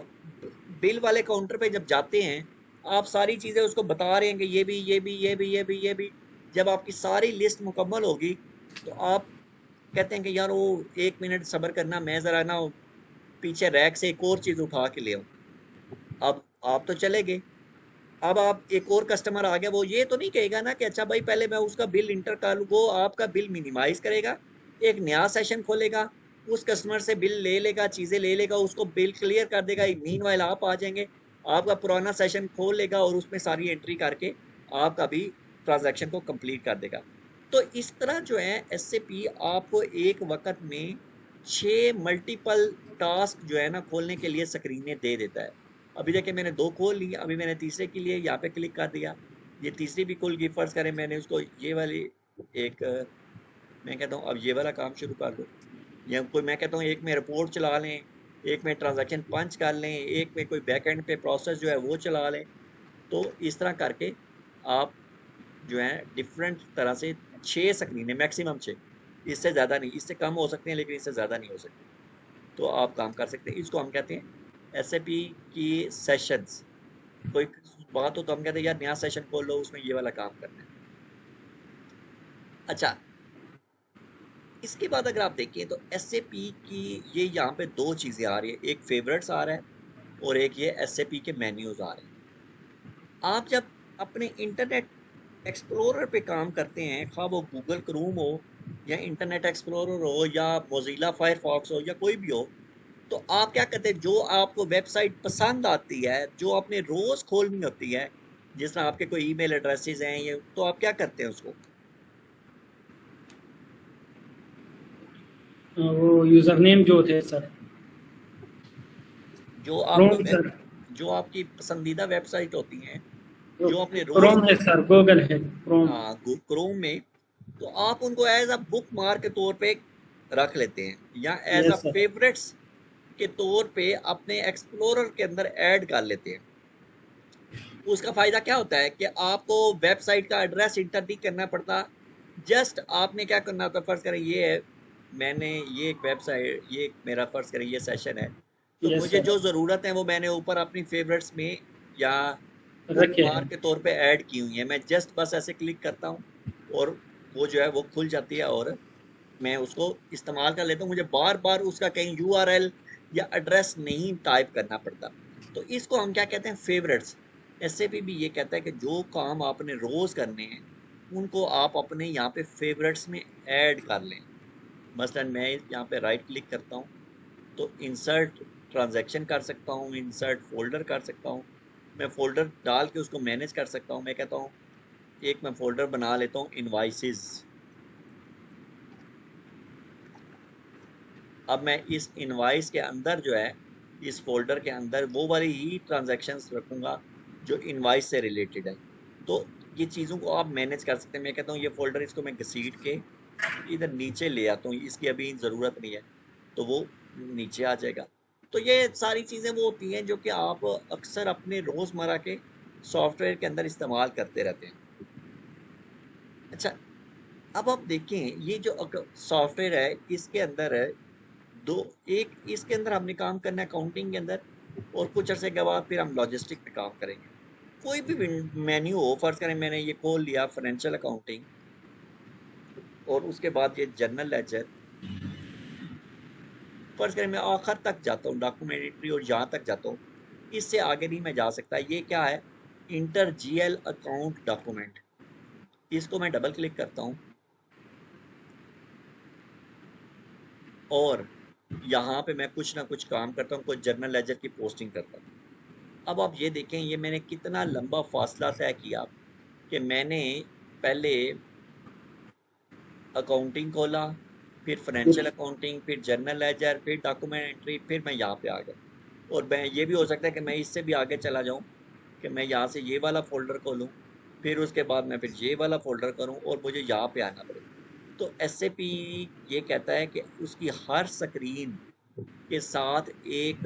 A: बिल वाले काउंटर पे जब जाते हैं, आप सारी चीज़ें उसको बता रहे हैं कि ये भी ये भी ये भी ये भी ये भी। जब आपकी सारी लिस्ट मुकम्मल होगी तो आप कहते हैं कि यार वो 1 मिनट सब्र करना, मैं ज़रा ना पीछे रैक से एक और चीज़ उठा के ले आऊँ। अब आप तो चले गए, अब आप एक और कस्टमर आ गया, वो ये तो नहीं कहेगा ना कि अच्छा भाई पहले मैं उसका बिल इंटर कर लूँ। वो आपका बिल मिनिमाइज करेगा, एक नया सेशन खोलेगा, उस कस्टमर से बिल ले लेगा, चीज़ें ले लेगा, उसको बिल क्लियर कर देगा। मीनवाइल आप आ जाएंगे, आपका पुराना सेशन खोल लेगा और उसमें सारी एंट्री करके आपका भी ट्रांजैक्शन को कंप्लीट कर देगा। तो इस तरह जो है एसएपी आपको एक वक्त में 6 मल्टीपल टास्क जो है ना खोलने के लिए स्क्रीनें दे देता है। अभी देखिए मैंने 2 खोल ली, अभी मैंने तीसरे के लिए यहाँ पे क्लिक कर दिया, ये तीसरी भी खुल गई। फर्ज करें मैंने उसको ये वाली एक मैं कहता हूँ अब ये वाला काम शुरू कर दो, या कोई मैं कहता हूँ एक में रिपोर्ट चला लें, एक में ट्रांजैक्शन पंच कर लें, एक में कोई बैक एंड पे प्रोसेस जो है वो चला लें। तो इस तरह करके आप जो है डिफरेंट तरह से 6 स्क्रीनें, मैक्सिमम 6, इससे ज़्यादा नहीं, इससे कम हो सकते हैं लेकिन इससे ज़्यादा नहीं हो सकते, तो आप काम कर सकते हैं। इसको हम कहते हैं एसएपी की सेशंस। कोई बात हो तो हम कहते हैं यार नया सेशन खोल लो, उसमें ये वाला काम करना है। अच्छा, इसके बाद अगर आप देखिए तो एसएपी की ये यहाँ पे 2 चीज़ें आ रही है, एक फेवरेट्स आ रहा है और एक ये एसएपी के मेन्यूज आ रहे हैं। आप जब अपने इंटरनेट एक्सप्लोरर पे काम करते हैं, खा वो गूगल क्रोम हो या इंटरनेट एक्सप्लोरर हो या मोजिला फायरफॉक्स हो या कोई भी हो, तो आप क्या करते हैं, जो आपको वेबसाइट पसंद आती है, जो आपने रोज़ खोलनी होती है, जिस तरह आपके कोई ईमेल एड्रेसेस हैं ये, तो आप क्या करते हैं उसको,
B: वो यूजर नेम जो थे सर।
A: जो
B: क्रोम
A: आपको
B: सर।
A: जो आपकी पसंदीदा वेबसाइट होती हैं जो अपने रोज,
B: क्रोम है सर, गूगल है क्रोम।
A: हाँ क्रोम में, तो आप उनको एज अ बुक मार्क के तौर पे रख लेते हैं या as a
B: yes sir.
A: Favourites के तौर पे अपने एक्सप्लोरर के अंदर ऐड कर लेते हैं। उसका फ़ायदा क्या होता है कि आपको वेबसाइट का एड्रेस इंटर नहीं करना पड़ता। जस्ट आपने क्या करना होता है, फ़र्ज़ करें ये है, मैंने ये एक वेबसाइट, ये एक मेरा फ़र्ज़ करें ये सेशन है, तो
B: यस
A: मुझे
B: सर,
A: जो ज़रूरत है वो मैंने ऊपर अपनी फेवरेट्स में या बुक
B: रखे हैं।
A: मार्क के तौर पे ऐड की हुई है। मैं जस्ट बस ऐसे क्लिक करता हूँ और वो जो है वो खुल जाती है और मैं उसको इस्तेमाल कर लेता हूँ। मुझे बार बार उसका कहीं यूआरएल या एड्रेस नहीं टाइप करना पड़ता। तो इसको हम क्या कहते हैं, फेवरेट्स। एसएपी भी ये कहता है कि जो काम आपने रोज करने हैं उनको आप अपने यहाँ पे फेवरेट्स में ऐड कर लें। मसलन मैं यहाँ पे राइट क्लिक करता हूँ तो इंसर्ट ट्रांजैक्शन कर सकता हूँ, इंसर्ट फोल्डर कर सकता हूँ, मैं फोल्डर डाल के उसको मैनेज कर सकता हूँ। मैं कहता हूँ एक मैं फोल्डर बना लेता हूँ इनवाइसेस। अब मैं इस इनवाइस के अंदर जो है, इस फोल्डर के अंदर वो वाली ही ट्रांजैक्शंस रखूँगा जो इनवाइस से रिलेटेड है। तो ये चीज़ों को आप मैनेज कर सकते हैं। मैं कहता हूँ ये फोल्डर, इसको मैं घसीट के इधर नीचे ले आता हूँ, इसकी अभी ज़रूरत नहीं है, तो वो नीचे आ जाएगा। तो ये सारी चीज़ें वो होती हैं जो कि आप अक्सर अपने रोज़मर्रा के सॉफ्टवेयर के अंदर इस्तेमाल करते रहते हैं। अच्छा, अब आप देखें ये जो सॉफ्टवेयर है इसके अंदर है दो, एक इसके अंदर हमने काम करना है अकाउंटिंग के अंदर, और कुछ अरसे के बाद फिर हम लॉजिस्टिक पे काम करेंगे। कोई भी मेन्यू हो, फर्ज करें मैंने ये खोल लिया फाइनेंशियल अकाउंटिंग और उसके बाद ये जनरल लेजर, फर्ज करें मैं आखिर तक जाता हूँ डॉक्यूमेंट एंट्री और यहाँ तक जाता हूँ, इससे आगे नहीं मैं जा सकता। ये क्या है, इंटर जीएल अकाउंट डॉक्यूमेंट, इसको मैं डबल क्लिक करता हूँ और यहाँ पे मैं कुछ ना कुछ काम करता हूँ, कोई जर्नल लेजर की पोस्टिंग करता हूँ। अब आप ये देखें ये मैंने कितना लंबा फासला तय किया कि मैंने पहले अकाउंटिंग खोला, फिर फाइनेंशियल अकाउंटिंग, फिर जर्नल लेजर, फिर डॉक्यूमेंट एंट्री, फिर मैं यहाँ पे आ गया। और मैं ये भी हो सकता है कि मैं इससे भी आगे चला जाऊँ कि मैं यहाँ से ये वाला फ़ोल्डर खोलूँ, फिर उसके बाद मैं फिर ये वाला फ़ोल्डर करूँ और मुझे यहाँ पे आना पड़े। तो एसएपी ये कहता है कि उसकी हर स्क्रीन के साथ एक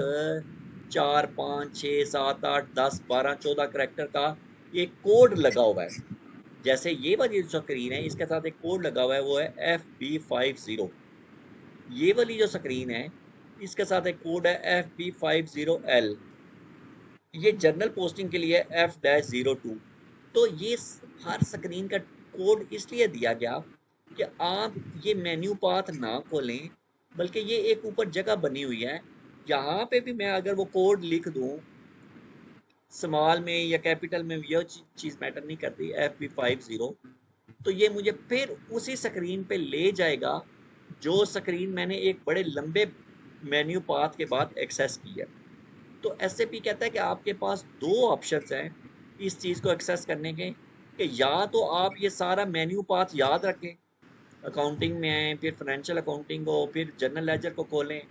A: 4 5 6 7 8 10 12 14 करैक्टर का एक कोड लगा हुआ है। जैसे ये वाली जो स्क्रीन है इसके साथ एक कोड लगा हुआ है, वो है FB50। ये वाली जो स्क्रीन है इसके साथ एक कोड है FB50L। ये जर्नल पोस्टिंग के लिए F-02। तो ये हर स्क्रीन का कोड इसलिए दिया गया कि आप ये मेन्यू पाथ ना खोलें, बल्कि ये एक ऊपर जगह बनी हुई है, यहाँ पे भी मैं अगर वो कोड लिख दूँ स्मॉल में या कैपिटल में, यह चीज़ मैटर नहीं करती, FB50, तो ये मुझे फिर उसी स्क्रीन पे ले जाएगा जो स्क्रीन मैंने एक बड़े लंबे मेन्यू पाथ के बाद एक्सेस की है। तो एसएपी कहता है कि आपके पास दो ऑप्शंस हैं इस चीज़ को एक्सेस करने के, कि या तो आप ये सारा मेन्यू पाथ याद रखें, अकाउंटिंग में आए, फिर फाइनेंशियल अकाउंटिंग को, फिर जनरल लेजर को खोलें,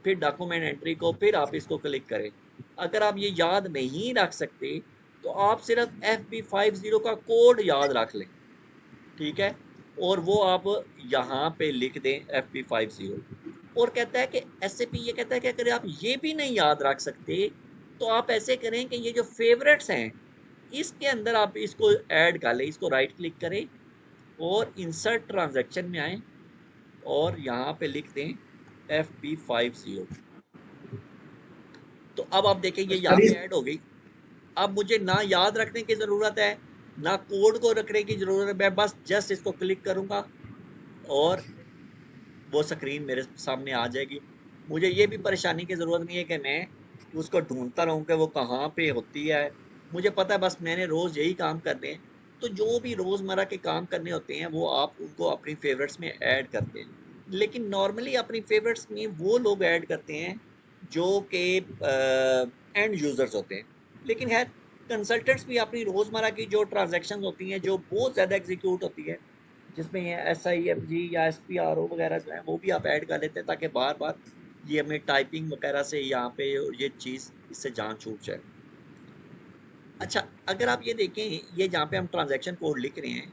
A: फिर डॉक्यूमेंट एंट्री को, फिर आप इसको क्लिक करें। अगर आप ये याद नहीं रख सकते तो आप सिर्फ FB50 का कोड याद रख लें, ठीक है, और वो आप यहाँ पे लिख दें FB50। और कहता है कि एसएपी ये कहता है कि अगर आप ये भी नहीं याद रख सकते तो आप ऐसे करें कि ये जो फेवरेट्स हैं इसके अंदर आप इसको ऐड कर लें। इसको राइट क्लिक करें और इंसर्ट ट्रांजैक्शन में आए और यहाँ पे लिख दें FB50। तो अब आप देखें ये यहाँ
B: सर
A: पे ऐड हो गई। अब मुझे ना याद रखने की ज़रूरत है ना कोड को रखने की ज़रूरत है, मैं बस जस्ट इसको क्लिक करूँगा और वो स्क्रीन मेरे सामने आ जाएगी। मुझे ये भी परेशानी की ज़रूरत नहीं है कि मैं उसको ढूंढता रहूँ कि वो कहाँ पे होती है। मुझे पता है बस मैंने रोज़ यही काम करने हैं। तो जो भी रोज़मर्रा के काम करने होते हैं वो आप उनको अपनी फेवरेट्स में ऐड करते हैं। लेकिन नॉर्मली अपनी फेवरेट्स में वो लोग ऐड करते हैं जो कि एंड यूज़र्स होते हैं। लेकिन खैर कंसल्टेंट्स भी अपनी रोज़मर्रा की जो ट्रांजैक्शन होती हैं जो बहुत ज़्यादा एग्जीक्यूट होती है, जिसमें ये SIFG या SPRO वगैरह जो है वो भी आप ऐड कर लेते हैं ताकि बार बार ये हमें टाइपिंग वगैरह से यहाँ पे ये चीज़ इससे जान छूट जाए। अच्छा, अगर आप ये देखें, ये जहाँ पे हम ट्रांजैक्शन कोड लिख रहे हैं,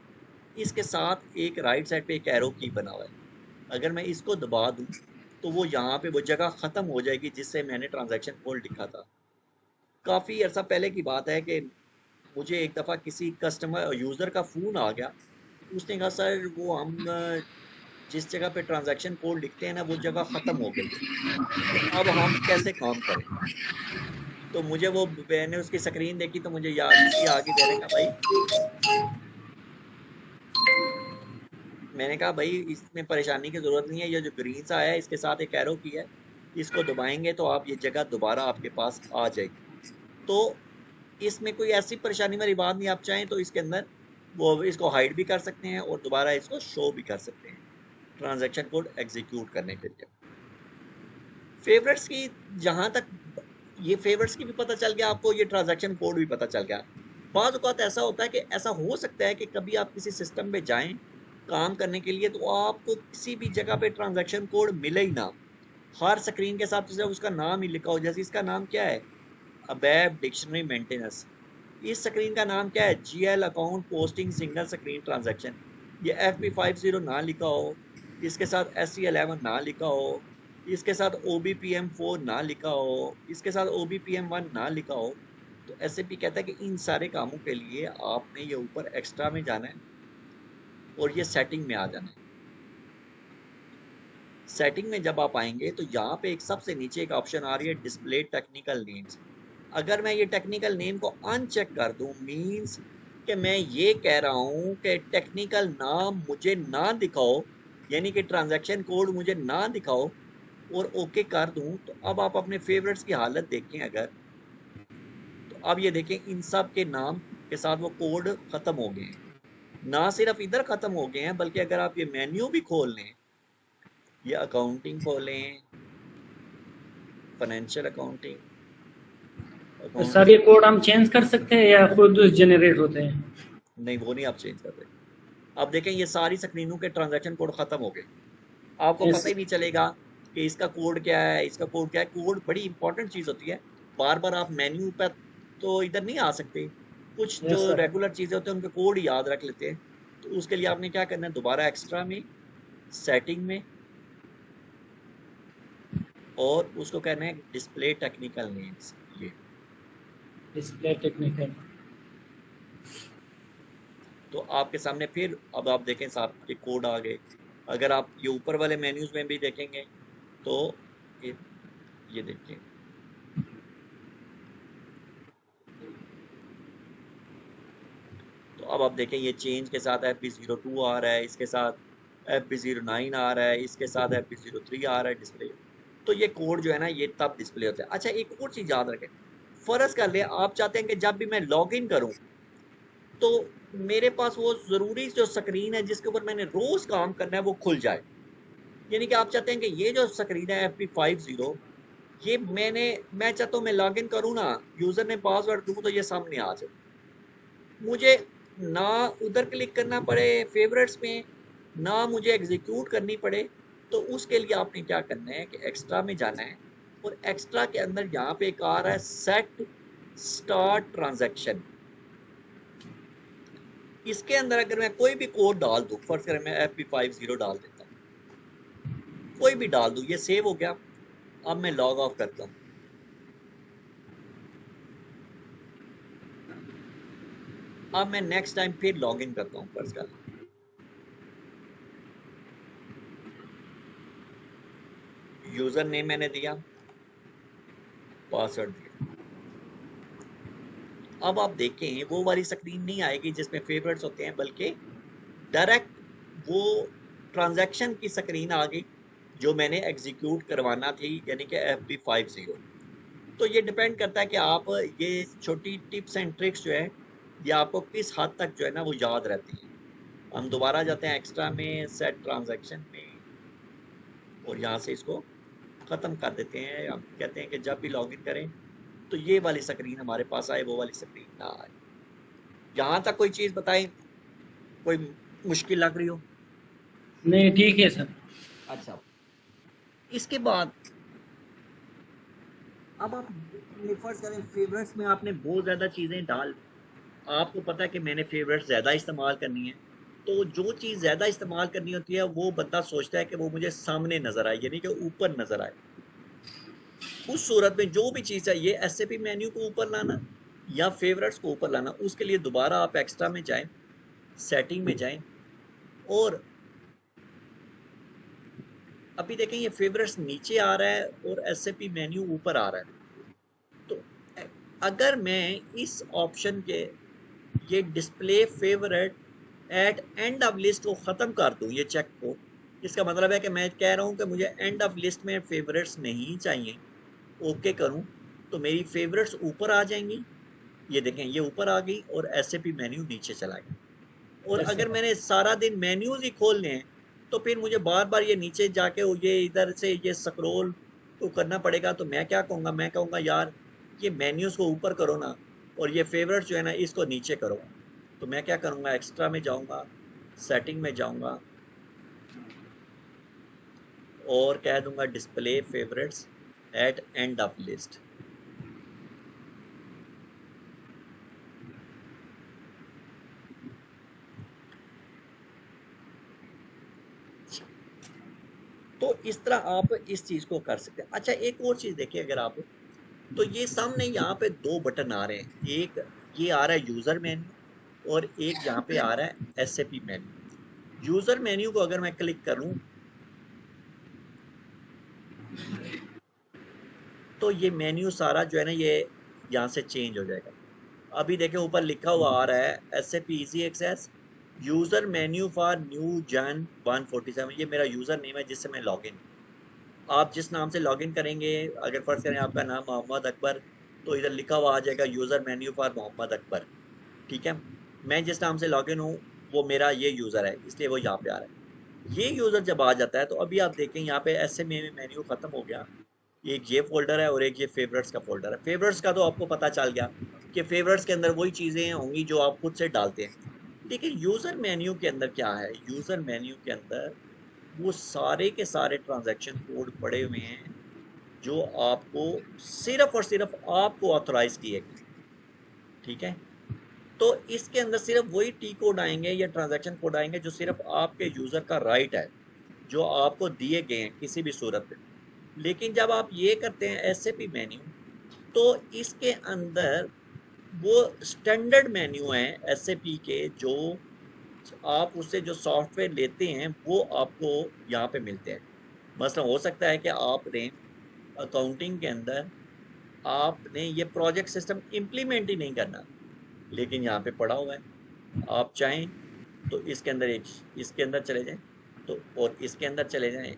A: इसके साथ एक राइट साइड पे एक एरो की बना हुआ है। अगर मैं इसको दबा दूं तो वो यहाँ पे वो जगह ख़त्म हो जाएगी जिससे मैंने ट्रांजैक्शन कोड लिखा था। काफ़ी अर्सा पहले की बात है कि मुझे एक दफ़ा किसी कस्टमर यूज़र का फ़ोन आ गया। उसने कहा, सर वो हम जिस जगह पे ट्रांजैक्शन कोड लिखते हैं ना, वो जगह ख़त्म हो गई है, तो अब हम कैसे काम करें? तो मुझे वो, मैंने उसकी स्क्रीन देखी तो मुझे याद हंसी आ गई। मैंने कहा भाई इसमें परेशानी की ज़रूरत नहीं है, ये जो ग्रीन सा है इसके साथ एक एरो की है, इसको दबाएंगे तो आप ये जगह दोबारा आपके पास आ जाएगी। तो इसमें कोई ऐसी परेशानी वाली बात नहीं। आप चाहें तो इसके अंदर वो इसको हाइड भी कर सकते हैं और दोबारा इसको शो भी कर सकते हैं ट्रांजैक्शन कोड एग्जीक्यूट करने के लिए। फेवरेट्स की जहाँ तक, ये फेवरेट्स की भी पता चल गया आपको, ये ट्रांजैक्शन कोड भी पता चल गया। बाद औक़ात ऐसा होता है कि ऐसा हो सकता है कि कभी आप किसी सिस्टम पे जाएं काम करने के लिए, तो आपको किसी भी जगह पे ट्रांजैक्शन कोड मिले ही ना। हर स्क्रीन के साथ जैसे उसका नाम ही लिखा हो, जैसे इसका नाम क्या है, अबैब डिक्शनरी मेंटेनेंस। इस स्क्रीन का नाम क्या है, GL account posting single screen transaction. ये FP50 ना लिखा हो, इसके साथ SC11 ना लिखा हो, इसके साथ OBPM4 ना लिखा हो, इसके साथ OBPM1 ना लिखा हो, तो SAP कहता है कि इन सारे कामों के लिए आपने ये ऊपर एक्स्ट्रा में जाना है और ये सेटिंग में आ जाना है। सेटिंग में जब आप आएंगे तो यहाँ पे एक सबसे नीचे एक ऑप्शन आ रही है, डिस्प्ले टेक्निकल नेम्स। अगर मैं ये टेक्निकल नेम को अनचेक कर दूं, मींस कि मैं ये कह रहा हूं कि टेक्निकल नाम मुझे ना दिखाओ, यानी कि ट्रांजैक्शन कोड मुझे ना दिखाओ, और ओके कर दूं, तो अब आप अपने फेवरेट्स की हालत देखें अगर, तो अब ये देखें इन सब के नाम के साथ वो कोड खत्म हो गए हैं। ना सिर्फ इधर खत्म हो गए हैं, बल्कि अगर आप ये मेन्यू भी खोल लें, ये अकाउंटिंग खोलें, फाइनेंशियल अकाउंटिंग,
B: सर
A: अकाउंट्स,
B: ये कोड हम चेंज कर सकते हैं या खुद जनरेट होते हैं?
A: नहीं वो नहीं आप चेंज कर रहे। अब देखें ये सारी स्क्रीनों के ट्रांजैक्शन कोड खत्म हो गए, आपको
B: यस।
A: पता ही नहीं चलेगा कि इसका कोड क्या है, इसका कोड क्या है। कोड बड़ी इंपॉर्टेंट चीज़ होती है। बार बार आप मेन्यू पर तो इधर नहीं आ सकते, कुछ जो
B: यस सर।
A: रेगुलर चीज़ें होती हैं उनके कोड याद रख लेते हैं। तो उसके लिए आपने क्या करना है, दोबारा एक्स्ट्रा में, सेटिंग में, और उसको कहना है डिस्प्ले टेक्निकल नेम्स। ये
B: डिस्प्ले टेक्निकल।
A: तो आपके सामने फिर अब आप देखें साहब ये कोड आ गए। अगर आप ये ऊपर वाले मेन्यूज में भी देखेंगे तो ये देखिए, तो अब आप देखें ये चेंज के साथ FB02 आ रहा है, इसके साथ FB09 आ रहा है, इसके साथ FB03 आ रहा है डिस्प्ले। तो ये कोड जो है ना, ये तब डिस्प्ले होता है। अच्छा, एक और चीज़ याद रखें, फर्ज कर ले आप चाहते हैं कि जब भी मैं लॉग इन करूँ तो मेरे पास वो ज़रूरी जो स्क्रीन है जिसके ऊपर मैंने रोज़ काम करना है वो खुल जाए। यानी कि आप चाहते हैं कि ये जो स्क्रीन है FB50, ये मैं चाहता हूँ मैं लॉग इन करूँ ना, यूज़र ने पासवर्ड दूँ तो ये सामने आ जाए, मुझे ना उधर क्लिक करना पड़े फेवरेट्स में, ना मुझे एग्जीक्यूट करनी पड़े। तो उसके लिए आपने क्या करना है कि एक्स्ट्रा में जाना है, और एक्स्ट्रा के अंदर यहाँ पे एक आ रहा है सेट स्टार्ट ट्रांजैक्शन। इसके अंदर अगर मैं कोई भी कोड डाल दूँ, फर्ज करें मैं FB50 डाल देता हूँ, कोई भी डाल दूँ, ये सेव हो गया। अब मैं लॉग ऑफ करता हूँ, अब मैं नेक्स्ट टाइम फिर लॉग इन करता हूँ। फर्ज कर, यूजर नेम मैंने दिया, पासवर्ड दिया। अब आप देखें वो वाली स्क्रीन नहीं आएगी जिसमें फेवरेट्स होते हैं, बल्कि डायरेक्ट वो ट्रांजैक्शन की स्क्रीन आ गई जो मैंने एग्जीक्यूट करवाना थी, यानी कि FB50। तो ये डिपेंड करता है कि आप ये छोटी टिप्स एंड ट्रिक्स जो है ये आपको किस हद तक जो है ना वो याद रहती हैं। हम दोबारा जाते हैं एक्स्ट्रा में, सेट ट्रांजैक्शन में, और यहाँ से इसको ख़त्म कर देते हैं। हम कहते हैं कि जब भी लॉगिन करें तो ये वाली स्क्रीन हमारे पास आए, वो वाली स्क्रीन ना आए। यहाँ तक कोई चीज़ बताएं, कोई मुश्किल लग रही हो?
B: नहीं ठीक है सर।
A: अच्छा, इसके बाद अब आप फर्ज करें फेवरेट्स में आपने बहुत ज़्यादा चीज़ें डाल, आपको पता है कि मैंने फेवरेट्स ज़्यादा इस्तेमाल करनी है, तो जो चीज़ ज़्यादा इस्तेमाल करनी होती है वो बंदा सोचता है कि वो मुझे सामने नज़र आए, यानी कि ऊपर नज़र आए। उस सूरत में जो भी चीज़ है, ये एसएपी मेन्यू को ऊपर लाना या फेवरेट्स को ऊपर लाना, उसके लिए दोबारा आप एक्स्ट्रा में जाएं, सेटिंग में जाएं, और अभी देखें ये फेवरेट्स नीचे आ रहा है और एसएपी मेन्यू ऊपर आ रहा है। तो अगर मैं इस ऑप्शन के ये display favourite at end of list को ख़त्म कर दूं, ये चेक को, इसका मतलब है कि मैं कह रहा हूं कि मुझे एंड ऑफ लिस्ट में फेवरेट्स नहीं चाहिए, ओके करूं तो मेरी फेवरेट्स ऊपर आ जाएंगी। ये देखें ये ऊपर आ गई और एसएपी मेन्यू नीचे चला गया। और
B: Yes,
A: अगर
B: sir.
A: मैंने सारा दिन मेन्यूज ही खोलने हैं तो फिर मुझे बार बार ये नीचे जाके ये इधर से ये स्क्रॉल तो करना पड़ेगा। तो मैं क्या कहूँगा, मैं कहूँगा यार ये मेन्यूज को ऊपर करो ना, और ये फेवरेट जो है ना इसको नीचे करो। तो मैं क्या करूँगा, एक्स्ट्रा में जाऊँगा, सेटिंग में जाऊँगा और कह दूँगा display favourites at end of list. तो इस तरह आप इस चीज़ को कर सकते हैं। अच्छा एक और चीज़ देखिए, अगर आप, तो ये सामने यहाँ पे दो बटन आ रहे हैं, एक ये आ रहा है यूज़र मेन्यू और एक यहाँ पे आ रहा है एसएपी मेन्यू। यूज़र मेन्यू को अगर मैं क्लिक करूँ तो ये मेन्यू सारा जो है ना ये यहाँ से चेंज हो जाएगा। अभी देखें ऊपर लिखा हुआ आ रहा है SAP easy access user menu for new जन 147। ये मेरा यूज़र नेम है जिससे मैं लॉगिन, आप जिस नाम से लॉगिन करेंगे, अगर फ़र्ज़ करें आपका नाम मोहम्मद अकबर, तो इधर लिखा हुआ आ जाएगा user menu for Mohammed Akbar. ठीक है, मैं जिस नाम से लॉगिन हूँ वो मेरा ये यूज़र है, इसलिए वो यहाँ पे आ रहा है। ये यूज़र जब आ जाता है तो अभी आप देखें यहाँ पे ऐसे में मेन्यू ख़त्म हो गया। एक ये फोल्डर है और एक ये फेवरेट्स का फोल्डर है। फेवरेट्स का तो आपको पता चल गया कि फेवरेट्स के अंदर वही चीज़ें होंगी जो आप खुद से डालते हैं। लेकिन यूज़र मेन्यू के अंदर क्या है, यूज़र मेन्यू के अंदर वो सारे के सारे ट्रांजैक्शन कोड पड़े हुए हैं जो आपको सिर्फ और सिर्फ आपको ऑथोराइज किए गए। ठीक है, तो इसके अंदर सिर्फ वही टी कोड आएंगे या ट्रांजैक्शन कोड आएंगे जो सिर्फ आपके यूज़र का राइट है, जो आपको दिए गए हैं किसी भी सूरत में। लेकिन जब आप ये करते हैं एसएपी मेन्यू, तो इसके अंदर वो स्टैंडर्ड मेन्यू हैं एसएपी के, जो आप उससे जो सॉफ्टवेयर लेते हैं वो आपको यहाँ पे मिलते हैं। मसला हो सकता है कि आपने अकाउंटिंग के अंदर आपने ये प्रोजेक्ट सिस्टम इम्प्लीमेंट ही नहीं करना, लेकिन यहाँ पे पड़ा हुआ है। आप चाहें तो इसके अंदर एक, इसके अंदर चले जाएं तो, और इसके अंदर चले जाएं,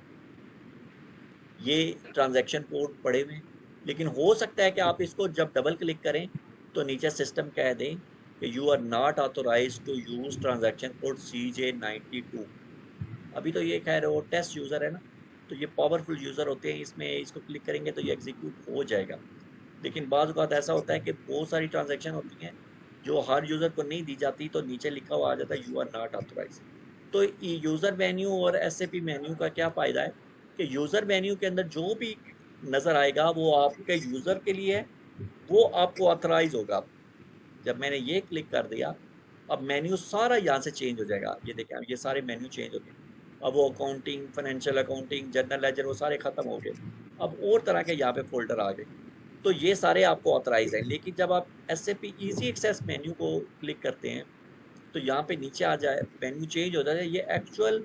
A: ये ट्रांजैक्शन कोड पड़े हुए हैं। लेकिन हो सकता है कि आप इसको जब डबल क्लिक करें तो नीचे सिस्टम कह दें कि you are not authorise to use transaction code CJ92। अभी तो ये खैर वो टेस्ट यूज़र है ना, तो ये पावरफुल यूज़र होते हैं, इसमें इसको क्लिक करेंगे तो ये एग्जीक्यूट हो जाएगा। लेकिन बाज़ औक़ात ऐसा होता है कि बहुत सारी ट्रांजैक्शन होती हैं जो हर यूज़र को नहीं दी जाती, तो नीचे लिखा हुआ आ जाता है यू आर नॉट ऑथोराइज। तो यूज़र मेन्यू और एसएपी मेन्यू का क्या फ़ायदा है कि यूज़र मेन्यू के अंदर जो भी नज़र आएगा वो आपके यूज़र के लिए है, वो आपको ऑथोराइज होगा। जब मैंने ये क्लिक कर दिया, अब मेन्यू सारा यहाँ से चेंज हो जाएगा। ये देखें अब ये सारे मेन्यू चेंज हो गए। अब वो accounting, financial accounting, general ledger वो सारे ख़त्म हो गए। अब और तरह के यहाँ पे फोल्डर आ गए। तो ये सारे आपको ऑथराइज हैं। लेकिन जब आप एसएपी इजी एक्सेस मेन्यू को क्लिक करते हैं तो यहाँ पे नीचे आ जाए, मेन्यू चेंज हो जाए। ये एक्चुअल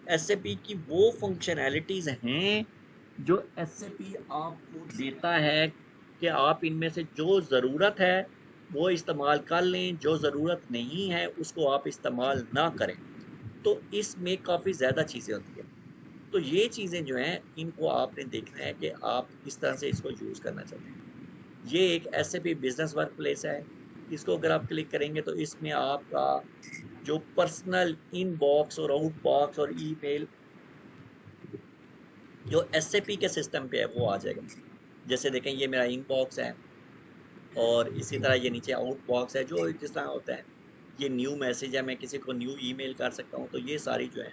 A: एसएपी की वो फंक्शनैलिटीज़ हैं जो एसएपी आपको देता है कि आप इनमें से जो ज़रूरत है वो इस्तेमाल कर लें, जो ज़रूरत नहीं है उसको आप इस्तेमाल ना करें। तो इसमें काफ़ी ज़्यादा चीज़ें होती हैं। तो ये चीज़ें जो हैं इनको आपने देखना है कि आप किस तरह से इसको यूज़ करना चाहते हैं। ये एक एसएपी बिजनेस वर्क प्लेस है। इसको अगर आप क्लिक करेंगे तो इसमें आपका जो पर्सनल इनबॉक्स और आउटबॉक्स और ईमेल जो एसएपी के सिस्टम पे है वो आ जाएगा। जैसे देखें ये मेरा इनबॉक्स है और इसी तरह ये नीचे आउटबॉक्स है, जो जिस तरह होता है ये न्यू मैसेज है, मैं किसी को न्यू ईमेल कर सकता हूँ। तो ये सारी जो है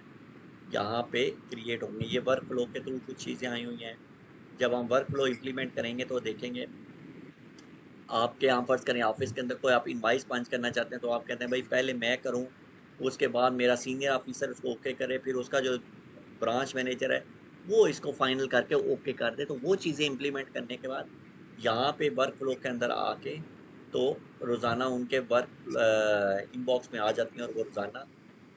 A: यहाँ पे क्रिएट होंगी। ये वर्क फ्लो के थ्रू कुछ चीज़ें आई हुई हैं। जब हम वर्क फ्लो इम्प्लीमेंट करेंगे तो देखेंगे आपके यहाँ फर्ज करें ऑफिस के अंदर कोई आप इनवाइस पंच करना चाहते हैं तो आप कहते हैं भाई पहले मैं करूँ, उसके बाद मेरा सीनियर ऑफिसर उसको ओके करे, फिर उसका जो ब्रांच मैनेजर है वो इसको फाइनल करके ओके कर दे। तो वो चीज़ें इम्प्लीमेंट करने के बाद यहाँ पे वर्क फ्लो के अंदर आके तो रोज़ाना उनके वर्क इनबॉक्स में आ जाती हैं और वो रोज़ाना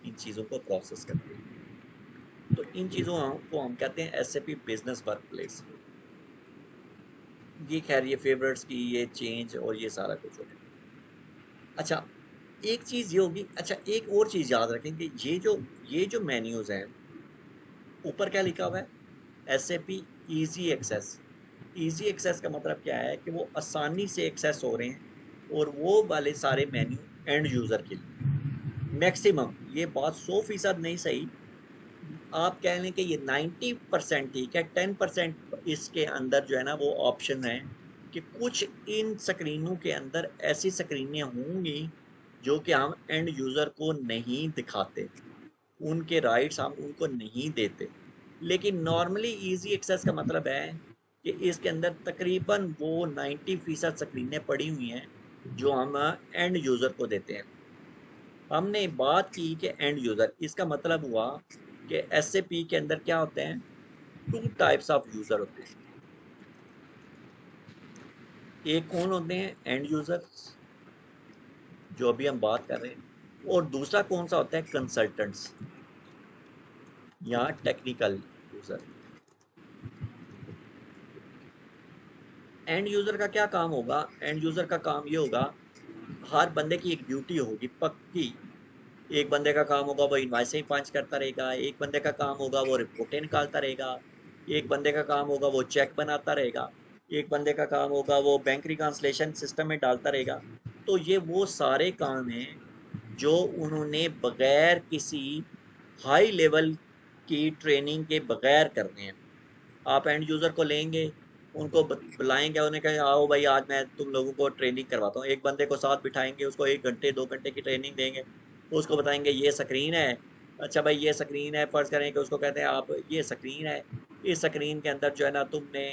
A: इन चीज़ों को प्रोसेस करते हैं। तो इन चीज़ों को हम कहते हैं SAP बिजनेस वर्क प्लेस। ये खैर ये फेवरेट्स की ये चेंज और ये सारा कुछ होगा। अच्छा एक चीज़ ये होगी, अच्छा एक और चीज़ याद रखें कि ये जो मेन्यूज़ हैं ऊपर क्या लिखा हुआ है, SAP easy access. Easy access का मतलब क्या है कि वो आसानी से एक्सेस हो रहे हैं और वो वाले सारे मेन्यू एंड यूज़र के लिए मैक्सिमम, ये बात 100% नहीं सही, आप कह लें कि ये 90% ठीक है, 10% इसके अंदर जो है ना वो ऑप्शन है कि कुछ इन स्क्रीनों के अंदर ऐसी स्क्रीनें होंगी जो कि हम एंड यूज़र को नहीं दिखाते, उनके राइट्स हम उनको नहीं देते। लेकिन नॉर्मली इजी एक्सेस का मतलब है कि इसके अंदर तकरीबन वो 90% स्क्रीनें पड़ी हुई हैं जो हम एंड यूज़र को देते हैं। हमने बात की कि एंड यूज़र, इसका मतलब हुआ कि SAP के अंदर क्या होते हैं, 2 टाइप्स ऑफ यूज़र होते हैं। एक कौन होते हैं, एंड यूज़र्स जो अभी हम बात कर रहे हैं, और दूसरा कौन सा होता है, कंसल्टेंट्स या टेक्निकल यूज़र। एंड यूज़र का क्या काम होगा, एंड यूज़र का काम ये होगा, हर बंदे की एक ड्यूटी होगी पक्की। एक बंदे का काम होगा वो इनवाइसें पंच करता रहेगा, एक बंदे का काम होगा वो रिपोर्टें निकालता रहेगा, एक बंदे का काम होगा वो चेक बनाता रहेगा, एक बंदे का काम होगा वो बैंक रिकॉन्सिलेशन सिस्टम में डालता रहेगा। तो ये वो सारे काम हैं जो उन्होंने बगैर किसी हाई लेवल की ट्रेनिंग के बगैर करने हैं। आप एंड यूज़र को लेंगे, उनको बुलाएंगे, उन्हें कहें आओ भाई आज मैं तुम लोगों को ट्रेनिंग करवाता हूँ, एक बंदे को साथ बिठाएंगे, उसको 1 घंटे 2 घंटे की ट्रेनिंग देंगे, उसको बताएंगे ये स्क्रीन है, अच्छा भाई ये स्क्रीन है, फर्ज करें कि उसको कहते हैं आप ये स्क्रीन है, इस स्क्रीन के अंदर जो है ना तुमने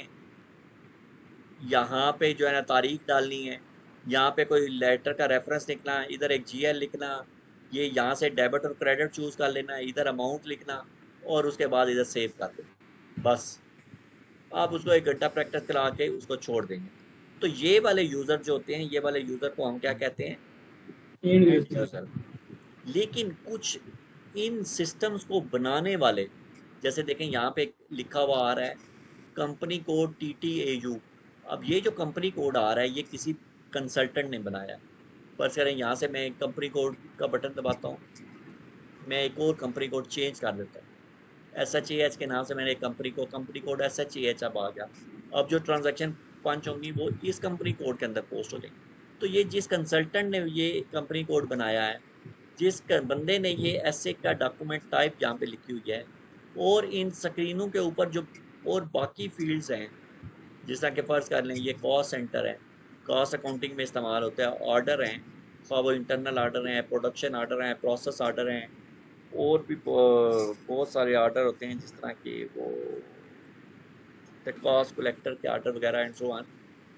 A: यहाँ पे जो है ना तारीख डालनी है, यहाँ पे कोई लेटर का रेफरेंस लिखना, इधर एक GL लिखना, ये यहाँ से डेबिट और क्रेडिट चूज कर लेना, इधर अमाउंट लिखना और उसके बाद इधर सेव कर दो। बस आप उसको 1 घंटा प्रैक्टिस करा के उसको छोड़ देंगे। तो ये वाले यूज़र जो होते हैं, ये वाले यूज़र को हम क्या कहते हैं,
B: एंड
A: एंड
B: यूजर।
A: यूज़र। लेकिन कुछ इन सिस्टम्स को बनाने वाले, जैसे देखें यहाँ पे लिखा हुआ आ रहा है कंपनी कोड TTAU। अब ये जो कंपनी कोड आ रहा है ये किसी कंसल्टेंट ने बनाया है। पर करें यहाँ से मैं कंपनी कोड का बटन दबाता हूँ, मैं एक और कंपनी कोड चेंज कर देता हूँ, SHAH के नाम से मैंने कंपनी कोड SHAH अब आ गया। अब जो ट्रांजैक्शन पंच होंगी वो इस कंपनी कोड के अंदर पोस्ट हो जाएंगी। तो ये जिस कंसल्टेंट ने ये कंपनी कोड बनाया है, जिस बंदे ने ये ऐसे का डॉक्यूमेंट टाइप यहाँ पे लिखी हुई है, और इन स्क्रीनों के ऊपर जो और बाकी फील्ड्स हैं, जिस तरह के फर्ज कर लें ये कॉस्ट सेंटर है, कॉस्ट अकाउंटिंग में इस्तेमाल होता है, ऑर्डर हैं, खा वो इंटरनल ऑर्डर हैं, प्रोडक्शन ऑर्डर हैं, प्रोसेस ऑर्डर हैं, और भी बहुत सारे ऑर्डर होते हैं, जिस तरह के वो कॉस्ट कलेक्टर के ऑर्डर वगैरह एंड सो ऑन।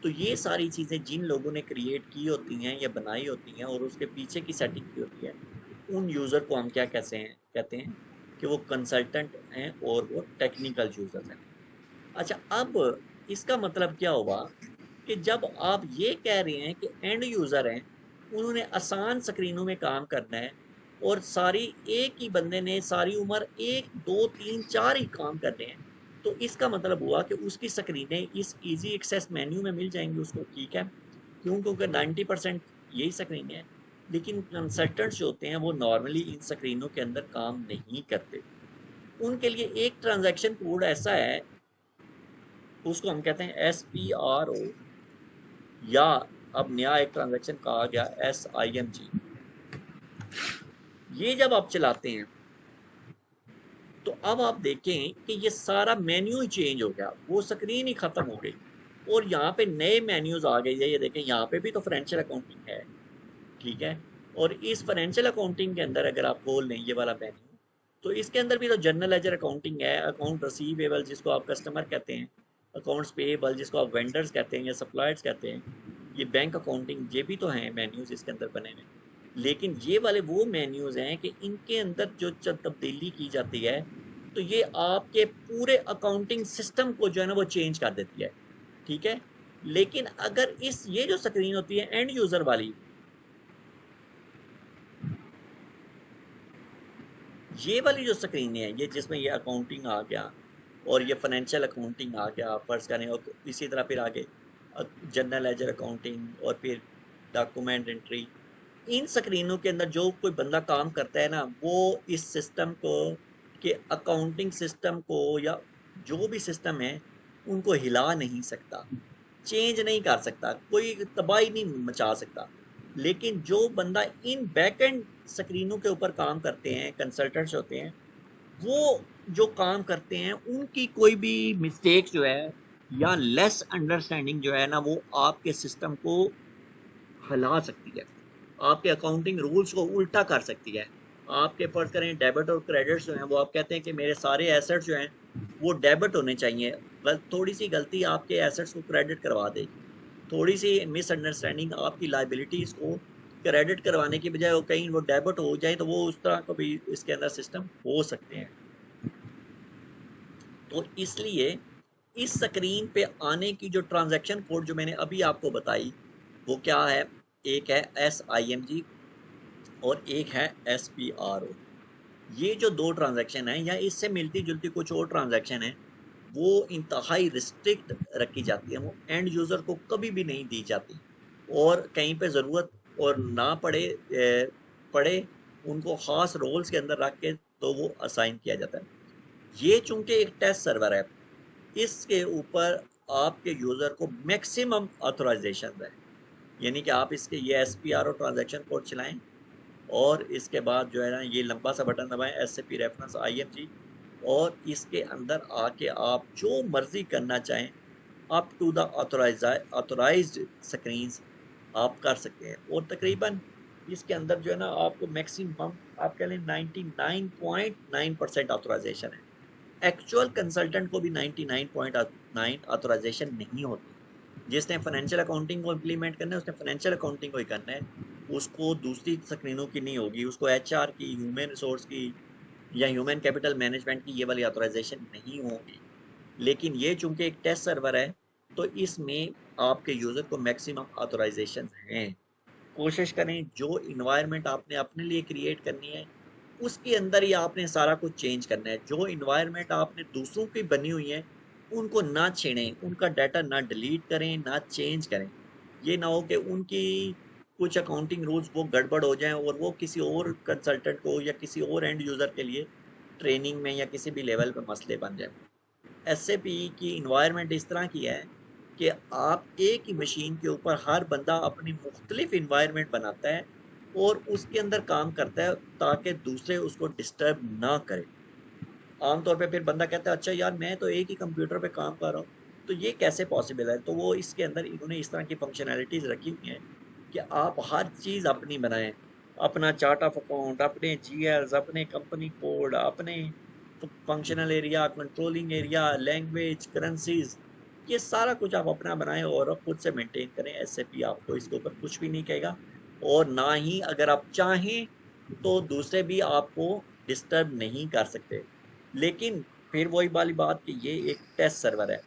A: तो ये सारी चीज़ें जिन लोगों ने क्रिएट की होती हैं या बनाई होती हैं और उसके पीछे की सेटिंग की होती है, उन यूज़र को हम क्या कहते हैं कि वो कंसल्टेंट हैं और वो टेक्निकल यूज़र हैं। अच्छा अब इसका मतलब क्या हुआ कि जब आप ये कह रहे हैं कि एंड यूज़र हैं, उन्होंने आसान स्क्रीनों में काम करना है और सारी एक ही बंदे ने सारी उम्र 1 2 3 4 ही काम करने हैं, तो इसका मतलब हुआ कि उसकी स्क्रीनें इस इजी एक्सेस मेन्यू में मिल जाएंगी उसको, ठीक है, क्यों, क्योंकि 90% यही स्क्रीनें हैं। लेकिन कंसल्टेंट्स जो होते हैं वो नॉर्मली इन स्क्रीनों के अंदर काम नहीं करते, उनके लिए एक ट्रांजैक्शन कोड ऐसा है, उसको हम कहते हैं SPRO, या अब नया एक ट्रांजैक्शन कहा गया SIMG। ये जब आप चलाते हैं तो अब आप देखें कि ये सारा मेन्यू ही चेंज हो गया, वो स्क्रीन ही खत्म हो गई और यहाँ पे नए मेन्यूज आ गए हैं। ये देखें यहाँ पे भी तो फाइनेंशियल अकाउंटिंग है, ठीक है, और इस फाइनेंशियल अकाउंटिंग के अंदर अगर आप खोल लें ये वाला मेन्यू, तो इसके अंदर भी तो जनरल लेजर अकाउंटिंग है, अकाउंट रिसीवेबल जिसको आप कस्टमर कहते हैं, अकाउंट्स पेएबल जिसको आप वेंडर्स कहते हैं या सप्लायर्स कहते हैं, ये बैंक अकाउंटिंग, ये भी तो हैं मेन्यूज इसके अंदर बने हुए। लेकिन ये वाले वो मेन्यूज हैं कि इनके अंदर जो तब्दीली की जाती है तो ये आपके पूरे अकाउंटिंग सिस्टम को जो है ना वो चेंज कर देती है, ठीक है। लेकिन अगर इस ये जो स्क्रीन होती है एंड यूजर वाली, ये वाली जो स्क्रीन है, ये जिसमें ये अकाउंटिंग आ गया और ये फाइनेंशियल अकाउंटिंग आ गया फर्ज करें, और इसी तरह फिर आगे जनरल लेजर अकाउंटिंग और फिर डॉक्यूमेंट एंट्री, इन स्क्रीनों के अंदर जो कोई बंदा काम करता है ना, वो इस सिस्टम को के अकाउंटिंग सिस्टम को या जो भी सिस्टम है उनको हिला नहीं सकता, चेंज नहीं कर सकता, कोई तबाही नहीं मचा सकता। लेकिन जो बंदा इन बैक एंड स्क्रीनों के ऊपर काम करते हैं, कंसल्टेंट्स होते हैं, वो जो काम करते हैं उनकी कोई भी मिस्टेक जो है या लेस अंडरस्टैंडिंग जो है ना, वो आपके सिस्टम को हिला सकती है, आपके अकाउंटिंग रूल्स को उल्टा कर सकती है। आपके फर्ज करें डेबिट और क्रेडिट जो हैं, वो आप कहते हैं कि मेरे सारे एसेट्स जो हैं वो डेबिट होने चाहिए, थोड़ी सी गलती आपके एसेट्स को क्रेडिट करवा देगी, थोड़ी सी मिसअंडरस्टैंडिंग आपकी लाइबिलिटीज को क्रेडिट करवाने की बजाय वो कहीं वो डेबिट हो जाए, तो वो उस तरह का भी इसके अंदर सिस्टम हो सकते हैं। तो इसलिए इस स्क्रीन पे आने की जो ट्रांजैक्शन कोड जो मैंने अभी आपको बताई वो क्या है, एक है SIMG और एक है SPRO। ये जो दो ट्रांजैक्शन है या इससे मिलती जुलती कुछ और ट्रांजैक्शन है, वो इंतहाई रिस्ट्रिक्ट रखी जाती है, वो एंड यूज़र को कभी भी नहीं दी जाती, और कहीं पे ज़रूरत और ना पड़े उनको ख़ास रोल्स के अंदर रख के तो वो असाइन किया जाता है। ये चूंकि एक टेस्ट सर्वर है, इसके ऊपर आपके यूज़र को मैक्सिमम ऑथराइजेशन है, यानी कि आप इसके ये SPRO ट्रांजैक्शन कोड चलाएं और इसके बाद जो है ना ये लंबा सा बटन दबाएं SAP रेफरेंस IMG, और इसके अंदर आके आप जो मर्जी करना चाहें up to the authorised screens आप कर सकते हैं। और तकरीबन इसके अंदर जो है ना आपको मैक्सिमम आप कह लें 99.9% ऑथराइजेशन है। एक्चुअल कंसल्टेंट को भी 99.9 ऑथराइजेशन नहीं होती। जिसने फाइनेंशियल अकाउंटिंग को इम्प्लीमेंट करना है उसने फाइनेंशियल अकाउंटिंग को ही करना है, उसको दूसरी स्क्रीनों की नहीं होगी, उसको HR की, ह्यूमन रिसोर्स की या ह्यूमन कैपिटल मैनेजमेंट की ये वाली ऑथराइजेशन नहीं होगी। लेकिन ये चूंकि एक टेस्ट सर्वर है तो इसमें आपके यूजर को मैक्सिमम ऑथराइजेशन हैं। कोशिश करें जो इन्वायरमेंट आपने अपने लिए क्रिएट करनी है उसके अंदर ही आपने सारा कुछ चेंज करना है। जो इन्वायरमेंट आपने दूसरों की बनी हुई है उनको ना छेड़ें, उनका डाटा ना डिलीट करें, ना चेंज करें। ये ना हो कि उनकी कुछ अकाउंटिंग रूल्स वो गड़बड़ हो जाएं और वो किसी और कंसल्टेंट को या किसी और एंड यूज़र के लिए ट्रेनिंग में या किसी भी लेवल पे मसले बन जाए। SAP की इन्वायरमेंट इस तरह की है कि आप एक ही मशीन के ऊपर हर बंदा अपनी मुख्तलिफ इन्वायरमेंट बनाता है और उसके अंदर काम करता है ताकि दूसरे उसको डिस्टर्ब ना करें। आमतौर पे फिर बंदा कहता है अच्छा यार मैं तो एक ही कंप्यूटर पे काम कर रहा हूँ, तो ये कैसे पॉसिबल है। तो वो इसके अंदर इन्होंने इस तरह की फंक्शनैलिटीज रखी हुई हैं कि आप हर चीज़ अपनी बनाएं, अपना चार्ट ऑफ अकाउंट, अपने GLs, अपने कंपनी कोड, अपने functional area, controlling area, language, currencies, ये सारा कुछ आप अपना बनाएं और आप खुद से मेंटेन करें। SAP आपको इसके ऊपर कुछ भी नहीं कहेगा, और ना ही अगर आप चाहें तो दूसरे भी आपको डिस्टर्ब नहीं कर सकते। लेकिन फिर वही वाली बात कि ये एक टेस्ट सर्वर है,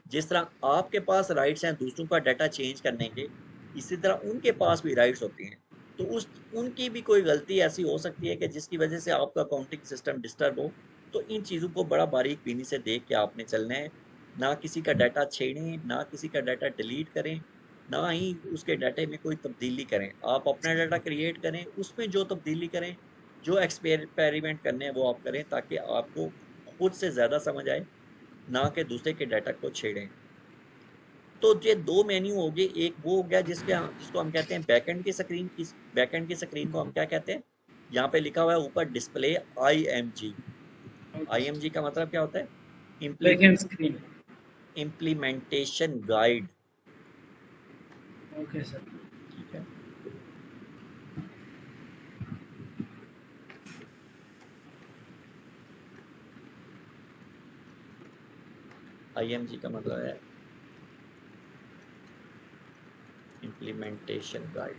A: जिस तरह आपके पास राइट्स हैं दूसरों का डाटा चेंज करने के, इसी तरह उनके पास भी राइट्स होती हैं। तो उस उनकी भी कोई गलती ऐसी हो सकती है कि जिसकी वजह से आपका अकाउंटिंग सिस्टम डिस्टर्ब हो। तो इन चीज़ों को बड़ा बारीक बीनी से देख के आपने चलना है, ना किसी का डाटा छेड़ें, ना किसी का डाटा डिलीट करें, ना ही उसके डाटे में कोई तब्दीली करें। आप अपना डाटा क्रिएट करें, उसमें जो तब्दीली करें, जो एक्सपेरिमेंट करने हैं वो आप करें, ताकि आपको खुद से ज़्यादा समझ आए, ना कि दूसरे के डाटा को छेड़ें। तो ये दो मेन्यू हो गए, एक वो हो गया जिसको हम कहते हैं बैकएंड की स्क्रीन। इस बैकएंड की स्क्रीन को हम क्या कहते हैं, यहाँ पे लिखा हुआ है ऊपर डिस्प्ले IMG। IMG का मतलब क्या होता है,
B: back and screen.
A: Implementation guide.
B: Okay sir.
A: ठीक है। IMG का मतलब है इम्प्लीमेंटेशन गाइड।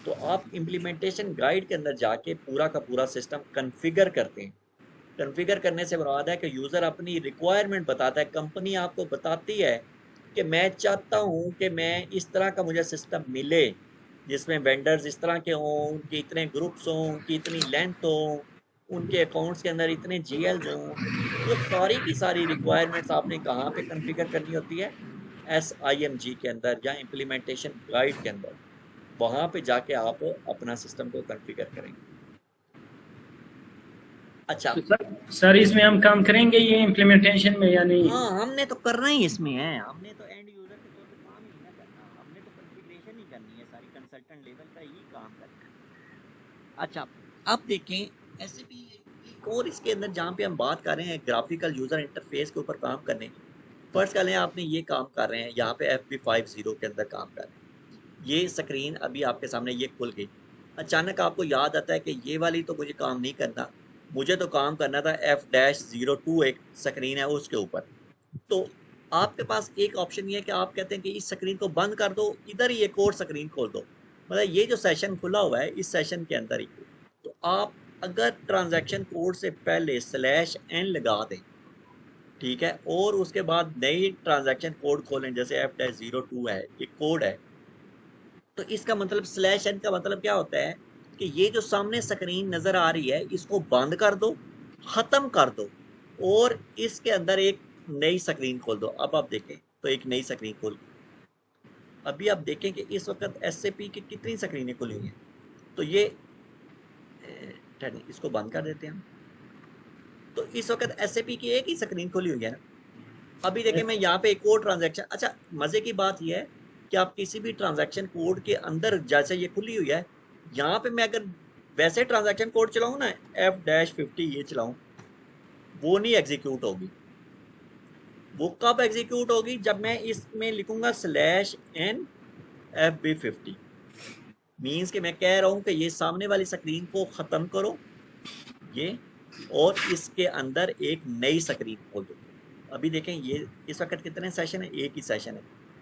A: तो आप इम्प्लीमेंटेशन गाइड के अंदर जाके पूरा का पूरा सिस्टम कॉन्फ़िगर करते हैं। कॉन्फ़िगर करने से मुराद है कि यूज़र अपनी रिक्वायरमेंट बताता है, कंपनी आपको बताती है कि मैं चाहता हूँ कि मैं इस तरह का मुझे सिस्टम मिले जिसमें वेंडर्स इस तरह के हों, उनके इतने ग्रुप्स हों, उनकी इतनी लेंथ हो, उनके अकाउंट्स के अंदर इतने GLs हों। वो सारी की सारी रिक्वायरमेंट्स आपने कहाँ पे कॉन्फ़िगर करनी होती है? SIMG के अंदर या इम्प्लीमेंटेशन गाइड के अंदर। वहां पे जाके आप अपना सिस्टम को कॉन्फ़िगर करेंगे। अच्छा,
B: तो सर इसमें हम काम करेंगे ये इम्प्लीमेंटेशन में या नहीं?
A: हाँ हमने तो करना ही इसमें है, हमने तो एंड यूजर के तौर पे काम ही नहीं ना करना, हमने तो कॉन्फ़िगरेशन ही करनी है, सारी कंसल्टेंट लेवल का ही काम करना है। अच्छा, अब देखें SAP एक और इसके अंदर जहाँ पे हम बात कर रहे हैं ग्राफिकल यूजर इंटरफेस के ऊपर काम करने की। फर्स्ट कर लें आपने ये काम कर रहे हैं यहाँ पे FB50 के अंदर काम कर रहे हैं, ये स्क्रीन अभी आपके सामने ये खुल गई। अचानक आपको याद आता है कि ये वाली तो मुझे काम नहीं करना, मुझे तो काम करना था F-02 एक स्क्रीन है उसके ऊपर। तो आपके पास एक ऑप्शन ये है कि आप कहते हैं कि इस स्क्रीन को बंद कर दो, इधर ही एक और स्क्रीन खोल दो, मतलब ये जो सेशन खुला हुआ है इस सेशन के अंदर ही। तो आप अगर ट्रांजैक्शन कोड से पहले /n लगा दें, ठीक है, और उसके बाद नई ट्रांजैक्शन कोड खोलें, जैसे F-02 है, ये कोड है, तो इसका मतलब /n का मतलब क्या होता है कि ये जो सामने स्क्रीन नजर आ रही है इसको बंद कर दो, खत्म कर दो, और इसके अंदर एक नई स्क्रीन खोल दो। अब आप देखें तो एक नई स्क्रीन खोल, अभी आप देखें कि इस वक्त SAP की कितनी स्क्रीनें खुली हुई हैं। तो ये इसको बंद कर देते हैं हम, तो इस वक्त SAP की एक ही स्क्रीन खुली हुई है ना। अभी देखें मैं यहाँ पे एक और ट्रांजैक्शन, अच्छा मजे की बात यह है कि आप किसी भी ट्रांजैक्शन कोड के अंदर जैसे ये खुली हुई है, यहाँ पे मैं अगर वैसे ट्रांजैक्शन कोड चलाऊं ना, F-50 ये चलाऊं, वो नहीं एग्जीक्यूट होगी। वो कब एग्जीक्यूट होगी? जब मैं इसमें लिखूंगा /n FB50, मीन्स कि मैं कह रहा हूं कि ये सामने वाली स्क्रीन को खत्म करो ये, और इसके अंदर एक नई स्क्रीन खोल दो। अभी देखें ये इस वक्त कितने सेशन है? एक ही सेशन है,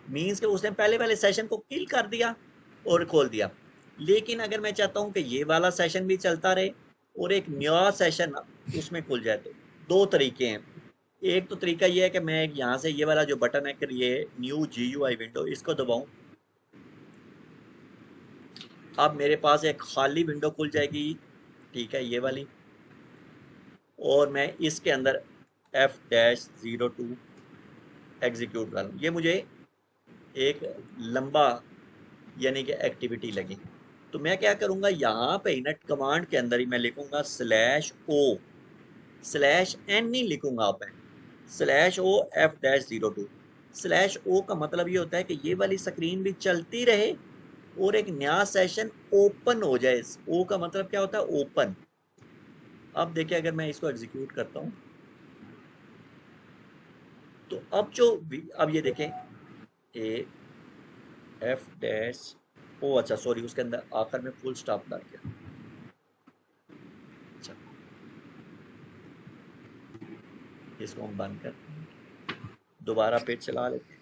A: मीन्स कि उसने पहले वाले सेशन को किल कर दिया और खोल दिया। लेकिन अगर मैं चाहता हूं कि ये वाला सेशन भी चलता रहे और एक नया सेशन उसमें खुल जाए, तो दो तरीके हैं। एक तो तरीका ये है कि मैं यहाँ से ये वाला जो बटन है कि ये न्यू GUI विंडो, इसको दबाऊं, अब मेरे पास एक खाली विंडो खुल जाएगी, ठीक है, ये वाली, और मैं इसके अंदर F-02 एग्जीक्यूट करूँ, ये मुझे एक लंबा यानी कि एक्टिविटी लगी। तो मैं क्या करूँगा, यहाँ पे इनट कमांड के अंदर ही मैं लिखूँगा /o, /n नहीं लिखूँगा, आप /o F-02। /o का मतलब ये होता है कि ये वाली स्क्रीन भी चलती रहे और एक नया सेशन ओपन हो जाए। ओ का मतलब क्या होता है? ओपन। अब देखिए अगर मैं इसको एग्जीक्यूट करता हूँ तो अब जो अब ये देखें F-o, अच्छा सॉरी, उसके अंदर आखिर में फुल स्टॉप लग गया। अच्छा, इसको हम बंद करते हैं, दोबारा पेज चला लेते हैं।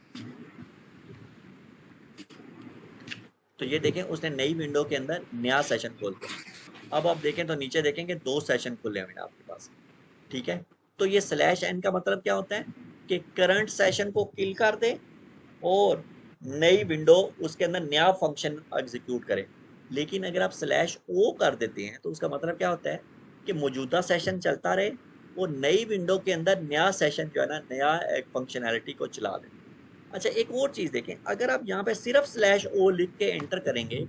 A: तो ये देखें उसने नई विंडो के अंदर नया सेशन खोल दिया। अब आप देखें तो नीचे देखेंगे 2 सेशन खुले हुए हैं आपके पास, ठीक है। तो ये /n का मतलब क्या होता है कि करंट सेशन को किल कर दे और नई विंडो उसके अंदर नया फंक्शन एग्जीक्यूट करे। लेकिन अगर आप /o कर देते हैं तो उसका मतलब क्या होता है कि मौजूदा सेशन चलता रहे और नई विंडो के अंदर नया सेशन जो है ना, नया एक फंक्शनैलिटी को चला दे। अच्छा, एक और चीज़ देखें, अगर आप यहाँ पे सिर्फ /o लिख के एंटर करेंगे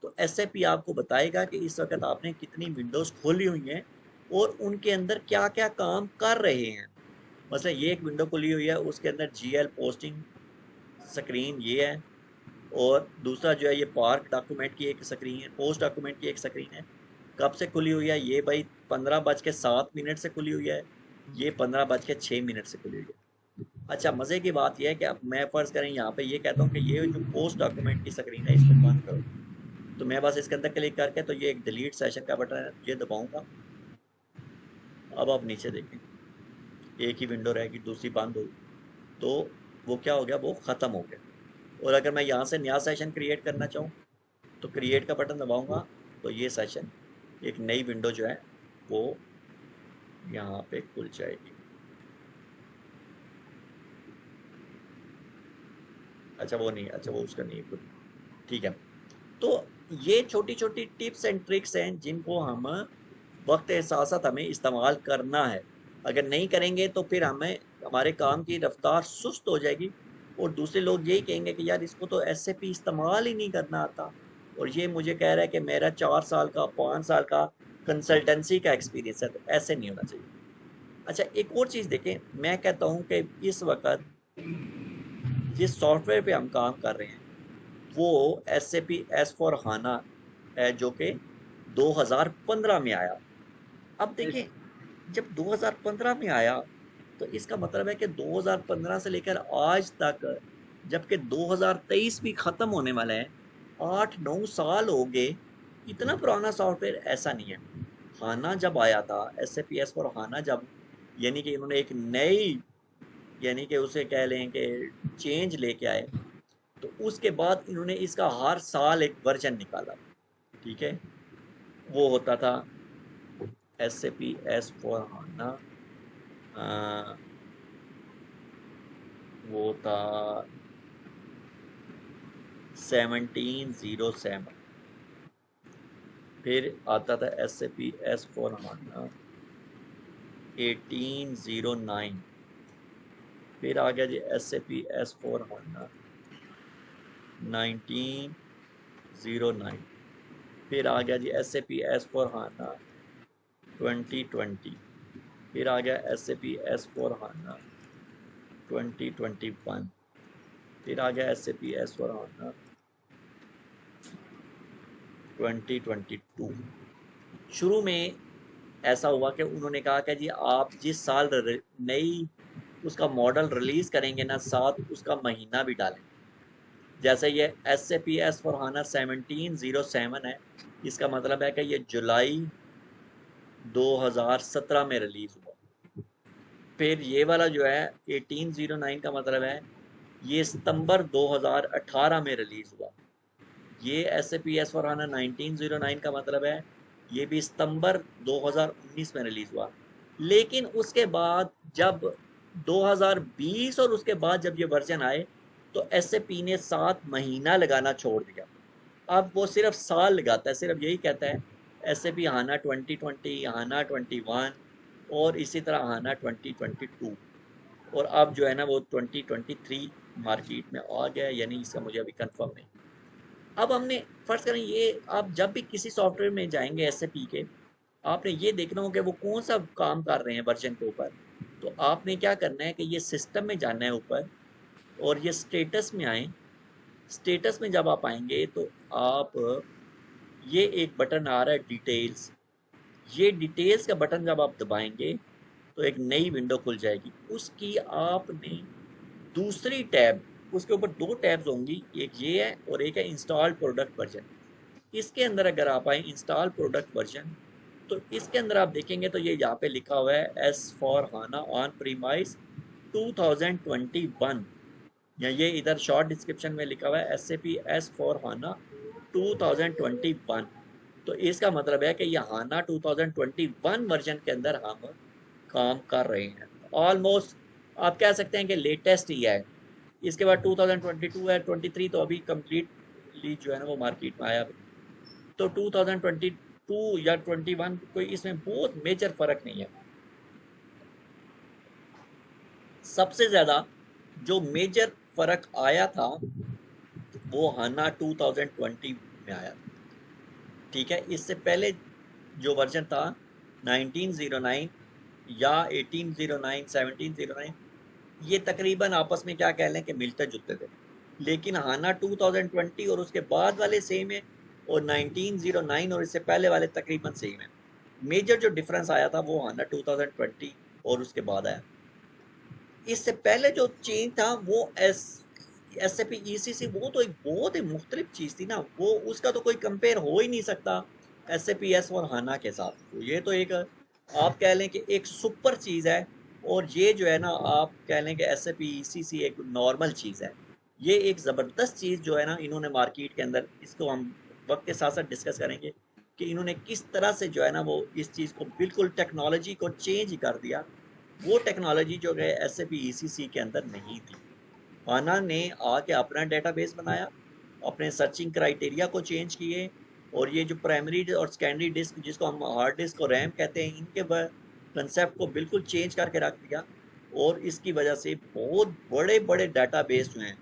A: तो SAP आपको बताएगा कि इस वक्त आपने कितनी विंडोज़ खोली हुई हैं और उनके अंदर क्या क्या काम कर रहे हैं। मतलब ये एक विंडो खुली हुई है, उसके अंदर GL पोस्टिंग स्क्रीन ये है, और दूसरा जो है ये पार्क डॉक्यूमेंट की एक स्क्रीन है, पोस्ट डॉक्यूमेंट की एक स्क्रीन है। कब से खुली हुई है? ये भाई 15:07 से खुली हुई है, ये 15:06 से खुली हुई है। अच्छा, मज़े की बात यह है कि अब मैं फ़र्ज़ करें यहाँ पे ये कहता हूँ कि ये जो पोस्ट डॉक्यूमेंट की स्क्रीन है इसको बंद करो, तो मैं बस इसके अंदर क्लिक करके तो ये एक डिलीट सेशन का बटन है, ये दबाऊंगा अब आप नीचे देखें, एक ही विंडो रहेगी, दूसरी बंद होगी, तो वो क्या हो गया, वो ख़त्म हो गया। और अगर मैं यहाँ से नया सेशन क्रिएट करना चाहूँ तो क्रिएट का बटन दबाऊंगा तो ये सेशन, एक नई विंडो जो है वो यहाँ पे खुल जाएगी। अच्छा वो नहीं, अच्छा वो उसका नहीं खुल, ठीक है। तो ये छोटी छोटी टिप्स एंड ट्रिक्स हैं जिनको हम वक्त के साथ साथ हमें इस्तेमाल करना है। अगर नहीं करेंगे तो फिर हमें हमारे काम की रफ्तार सुस्त हो जाएगी और दूसरे लोग यही कहेंगे कि यार इसको तो एसएपी इस्तेमाल ही नहीं करना आता, और ये मुझे कह रहा है कि मेरा 4 साल का 5 साल का कंसल्टेंसी का एक्सपीरियंस है। तो ऐसे नहीं होना चाहिए। अच्छा एक और चीज़ देखें, मैं कहता हूँ कि इस वक्त जिस सॉफ्टवेयर पे हम काम कर रहे हैं वो SAP S/4HANA है, जो कि 2015 में आया। अब देखें, जब 2015 में आया तो इसका मतलब है कि 2015 से लेकर आज तक, जबकि 2023 भी खत्म होने वाला है, 8-9 साल हो गए। इतना पुराना सॉफ्टवेयर ऐसा नहीं है। हाना जब आया था, SAP S/4HANA जब, यानी कि इन्होंने एक नई, यानी कि उसे कह लें कि चेंज लेके आए, तो उसके बाद इन्होंने इसका हर साल एक वर्जन निकाला। ठीक है, वो होता था SAP S/4HANA, वो था 1707। फिर आता था SAP S/4HANA 1809। फिर आ गया जी SAP S/4HANA 1909। फिर आ गया जी SAP S/4HANA 2020। फिर आ गया SAP S/4HANA 2021। फिर आ गया SAP S/4HANA 2022। शुरू में ऐसा हुआ कि उन्होंने कहा कि जी आप जिस साल नई उसका मॉडल रिलीज करेंगे ना, साथ उसका महीना भी डालें। जैसे ये SAP S/4HANA 1707 है, इसका मतलब है कि ये जुलाई 2017 में रिलीज हुआ। फिर ये वाला जो है 1809 का मतलब है ये सितंबर 2018 में रिलीज हुआ। ये SAP S/4HANA 1909 का मतलब है ये भी सितंबर 2019 में रिलीज हुआ। लेकिन उसके बाद जब 2020 और उसके बाद जब ये वर्जन आए तो SAP ने 7 महीना लगाना छोड़ दिया। अब वो सिर्फ साल लगाता है, सिर्फ यही कहता है SAP HANA 2020, HANA 21 और इसी तरह HANA 2022। और अब जो है ना वो 2023 मार्केट में आ गया, यानी इसका मुझे अभी कंफर्म नहीं। अब हमने फर्ज करें, ये आप जब भी किसी सॉफ्टवेयर में जाएंगे SAP के, आपने ये देखना हो कि वो कौन सा काम कर रहे हैं वर्जन के ऊपर। तो आपने क्या करना है कि ये सिस्टम में जाना है ऊपर और ये स्टेटस में आए। स्टेटस में जब आप आएंगे तो आप, ये एक बटन आ रहा है डिटेल्स, ये डिटेल्स का बटन जब आप दबाएंगे तो एक नई विंडो खुल जाएगी। उसकी आपने दूसरी टैब, उसके ऊपर 2 टैब्स होंगी, एक ये है और एक है इंस्टॉल्ड प्रोडक्ट वर्जन। इसके अंदर अगर आप आए इंस्टॉल प्रोडक्ट वर्जन, तो इसके अंदर आप देखेंगे तो ये यहाँ पे लिखा हुआ है S/4HANA ऑन प्रीमाइस 2021, या ये इधर शॉर्ट डिस्क्रिप्शन में लिखा हुआ है SAP S/4HANA 2021। तो इसका मतलब है कि ये HANA 2021 वर्जन के अंदर हम काम कर रहे हैं। ऑलमोस्ट आप कह सकते हैं कि लेटेस्ट ही है। इसके बाद 2022 है, 23 तो अभी कंप्लीटली जो है ना वो मार्केट में आया। तो 2022 या 21 कोई इसमें बहुत मेजर फर्क नहीं है। सबसे ज्यादा जो मेजर फर्क आया था वो HANA 2020 में आया। ठीक है, इससे पहले जो वर्जन था 1909 या 1809, 1709, ये तकरीबन आपस में क्या कह लें कि मिलते जुलते थे। लेकिन HANA 2020 और उसके बाद वाले सेम है, और 1909 और इससे पहले वाले तकरीबन सेम है। मेजर जो डिफरेंस आया था वो HANA 2020 और उसके बाद आया। इससे पहले जो चेंज था वो SAP ECC, वो तो एक बहुत ही मुख्तलिफ चीज़ थी ना, वो उसका तो कोई कंपेयर हो ही नहीं सकता SAP S/4HANA के साथ। तो ये तो एक आप कह लें कि एक सुपर चीज़ है, और ये जो है ना आप कह लें कि SAP ECC एक नॉर्मल चीज़ है। ये एक ज़बरदस्त चीज़ जो है ना इन्होंने मार्केट के अंदर, इसको हम वक्त के साथ साथ डिस्कस करेंगे कि इन्होंने किस तरह से जो है ना वो इस चीज़ को बिल्कुल टेक्नोलॉजी को चेंज ही कर दिया। वो टेक्नोलॉजी जो है SAP ECC के अंदर नहीं थी। आना ने आके अपना डेटाबेस बनाया, अपने सर्चिंग क्राइटेरिया को चेंज किए, और ये जो प्राइमरी और सेकेंडरी डिस्क जिसको हम हार्ड डिस्क और रैम कहते हैं, इनके कंसेप्ट को बिल्कुल चेंज करके रख दिया। और इसकी वजह से बहुत बड़े बड़े डाटाबेस जो हैं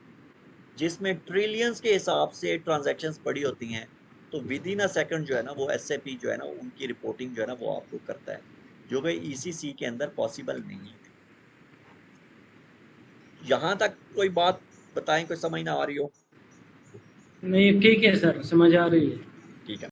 A: जिसमें ट्रिलियंस के हिसाब से ट्रांजैक्शंस पड़ी होती हैं, तो विद इन अ सेकंड जो है ना वो SAP जो है ना उनकी रिपोर्टिंग जो है ना वो आपको करता है, जो कि ECC के अंदर पॉसिबल नहीं है। यहाँ तक कोई बात बताएं, कोई समझ ना आ रही हो?
B: नहीं ठीक है सर, समझ आ रही है।
A: ठीक है।